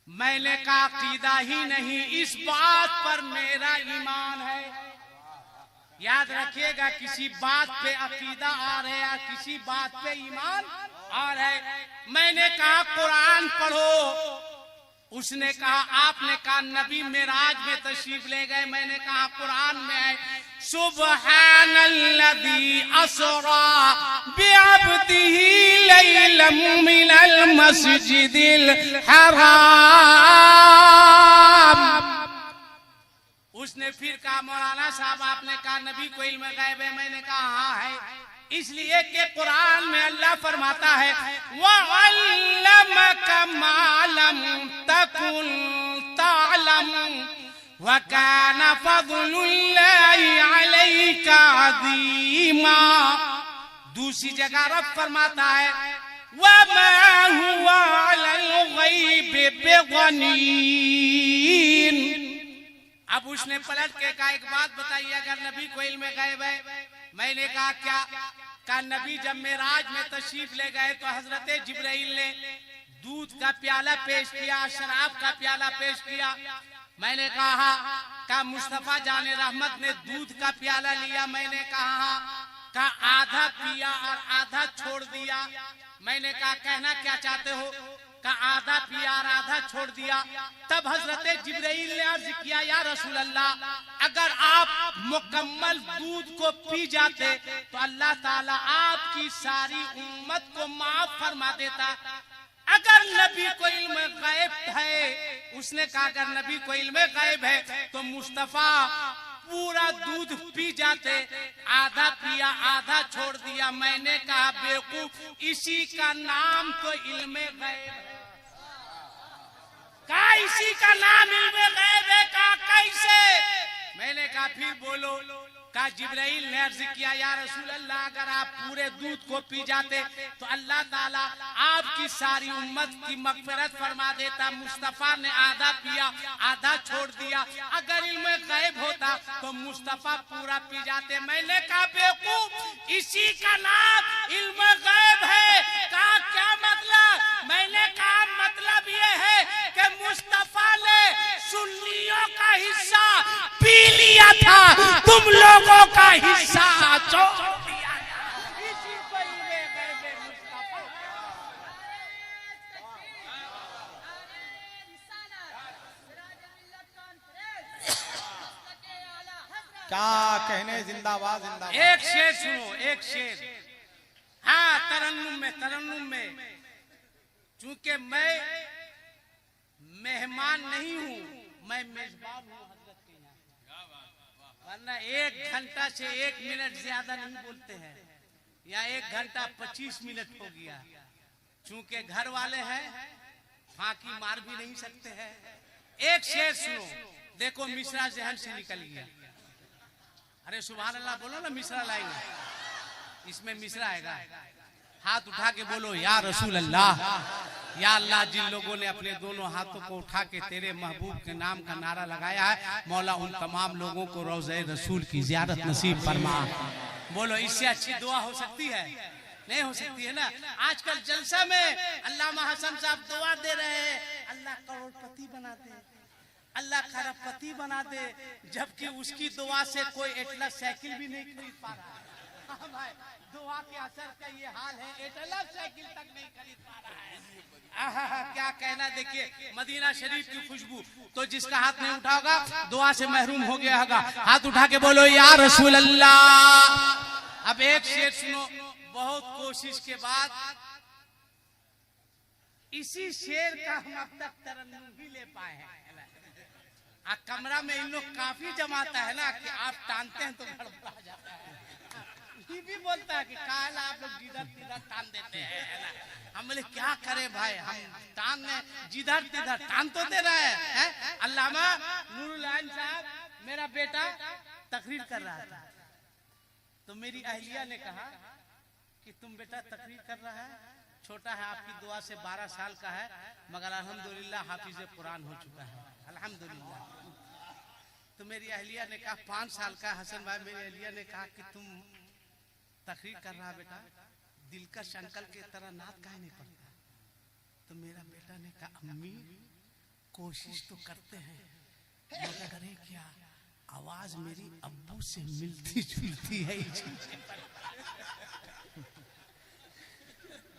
[SPEAKER 1] मैंने कहा अकीदा ही नहीं, इस बात पर मेरा ईमान है। याद रखिएगा, किसी बात पे अकीदा और है या किसी बात पे ईमान और है। मैंने कहा कुरान पढ़ो। उसने कहा, आपने कहा नबी मेराज में तशरीफ ले गए। मैंने कहा कुरान में है, सुब्हानल्लज़ी असरा बिअब्दिही लैलन मिनल मस्जिदिल हराम। उसने फिर कहा मौलाना साहब आपने कहा नबी को इल्म गैब है। मैंने कहा हाँ है, इसलिए कि कुरान में अल्लाह फरमाता है वअल्लमका मा लम तकुन तअलम व काना फज़लुल्लाहि अलैका अज़ीमा। दूसरी जगह रब फरमाता है वमा हुवा अलल गैबि बिज़नीन। अब उसने पलट के कहा एक बात बताइए, अगर नबी को इल्म गैब है। मैंने कहा क्या? का नबी जब मेराज में तशरीफ ले गए तो हजरत जिब्राइल ने दूध का प्याला पेश किया, शराब का प्याला पेश किया। मैंने कहा मुस्तफा जाने रहमत ने दूध का प्याला लिया। मैंने कहा आधा पिया और आधा छोड़ दिया। मैंने कहा कहना क्या चाहते हो? आधा पिया और आधा छोड़ दिया। तब हजरत जिब्राइल ने अर्ज किया, या रसूल अल्लाह, अगर आप मुकम्मल दूध को पी जाते तो अल्लाह ताला आपकी सारी उम्मत को माफ फरमा देता। अगर नबी को इल्म गैब है, उसने कहा अगर नबी को इल्म गैब है तो मुस्तफा पूरा दूध पी जाते, आधा पिया आधा छोड़ दिया। मैंने कहा बेवकूफ, इसी का नाम तो इल्म गैब है। इसी का नाम इल्म गैब है। कैसे? मैंने कहा फिर बोलो। जिब्राइल ने अर्ज किया, या रसूल अल्लाह, अगर आप पूरे दूध को पी जाते तो अल्लाह ताला आपकी सारी उम्मत की मगफिरत फरमा देता। मुस्तफा ने आधा पिया आधा छोड़ दिया। अगर इल्म गैब होता तो मुस्तफा पूरा पी जाते। मैंने कहा बेवकूफ, इसी का नाम इल्म गैब है। क्या मतलब? मैंने कहा मतलब ये है कि मुस्तफा ने सुन्नियों का हिस्सा पी लिया था, तुम लोगों का हिस्सा छोड़ दिया। इसी को इल्म गैब है मुस्तफा।
[SPEAKER 2] क्या कहने, जिंदाबाद जिंदाबाद।
[SPEAKER 1] एक शेर सुनो, एक शेर। हाँ, तरन्नुम में चूंकि मैं मेहमान नहीं हूँ, मैं मेजबान हूँ हजरत के यहाँ। वरना 1 घंटा से 1 मिनट ज्यादा नहीं बोलते हैं, या 1 घंटा 25 मिनट हो गया। चूंकि घर वाले हैं, फांकी मार भी नहीं सकते हैं। एक शेर सुनो, देखो मिश्रा जहन से निकल गया। अरे सुभान अल्लाह बोलो ना, मिश्रा लाएंगे, इसमें मिश्रा आएगा। हाथ उठा के बोलो, या रसूल अल्लाह। या अल्लाह, जिन लोगों ने अपने दोनों हाथों को उठा के तेरे महबूब के नाम का नारा लगाया है, मौला उन तमाम लोगों को रोज़े रसूल की ज़ियारत नसीब फरमा। बोलो, इससे अच्छी दुआ हो सकती है? नहीं हो सकती है ना। आजकल जलसा में अल्लामा हसन साहब दुआ दे रहे हैं, अल्लाह करोड़पति बना दे, अल्लाह खरबपति बना दे, जबकि उसकी दुआ से कोई एटलस साइकिल भी नहीं खरीद पा रहा है। दुआ के असर का ये हाल है, एटलस साइकिल तक नहीं खरीद पा रहा है। क्या कहना। देखिए, मदीना शरीफ की खुशबू, तो जिसका हाथ नहीं उठा होगा दुआ से महरूम हो गया होगा। हाथ उठा के बोलो, या रसूल अल्लाह। अब एक शेर सुनो, बहुत कोशिश के बाद इसी शेर का हम अब तक तरन्नुम भी ले पाए हैं। कमरा में इन लोग काफी जमाता है ना, कि आप टानते हैं तो गड़बड़ा जाता है। ये भी बोलता है कि काला आप लोग जिधर तिधर टान देते हैं। हम बोले क्या करें भाई, हम टानने जिधर तिधर टान तो दे रहे हैं। अल्लामा नूरुल आइन साहब, मेरा बेटा तकरीर कर रहा था, तो मेरी अहलिया ने कहा कि तुम बेटा तकरीर कर रहा है, छोटा है, आपकी दुआ से 12 साल का है, मगर अल्हम्दुलिल्लाह हाफिज कुरान हो चुका है, अल्हम्दुलिल्लाह। तो मेरी अहलिया ने कहा 5 साल का हसन भाई, मेरी अहलिया ने कहा कि तुम तकरीर कर रहा बेटा, दिलकश अंकल के तरह नात काहे नहीं पढ़ता? तो मेरा बेटा ने कहा अम्मी कोशिश तो करते हैं, मगर करे क्या, आवाज मेरी अब्बू से मिलती जुलती है।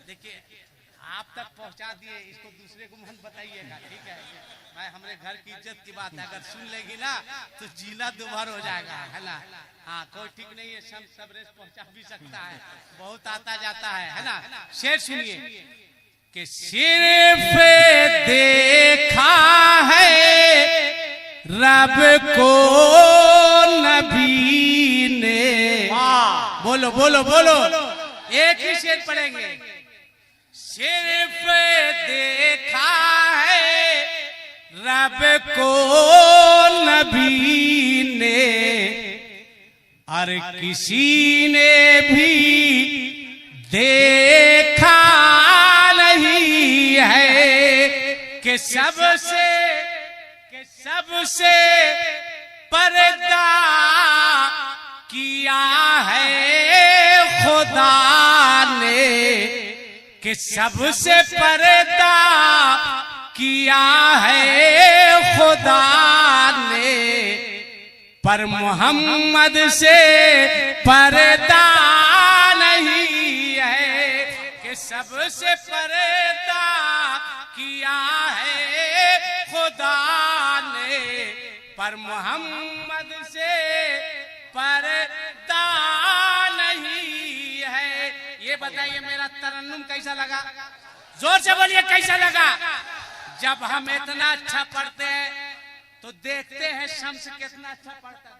[SPEAKER 1] देखिए, आप तक पहुंचा दिए, इसको दूसरे को मत बताइएगा, ठीक है भाई, हमारे घर की इज्जत की बात है, अगर सुन लेगी ना तो जीना दुबार हो जाएगा, है ना। हाँ, कोई ठीक नहीं है, सब रेस पहुंचा भी सकता है, बहुत आता जाता है ना। शेर सुनिए कि सिर्फ देखा है रब को नबी ने। बोलो बोलो बोलो, एक ही शेर पढ़ेंगे। सिर्फ देखा है रब को नबी ने, और किसी ने भी देखा नहीं है कि सबसे पर्दा किया है खुदा ने, कि सबसे पर्दा किया है खुदा ने, पर मोहम्मद से पर्दा नहीं है। कि सबसे पर्दा किया है खुदा ने, पर मोहम्मद से पर्दा नहीं है। ये बताइए मेरा तरन्नुम कैसा लगा? जोर से बोलिए कैसा लगा? जब हम इतना अच्छा पढ़ते हैं तो देखते हैं शम्स कितना अच्छा पढ़ता है।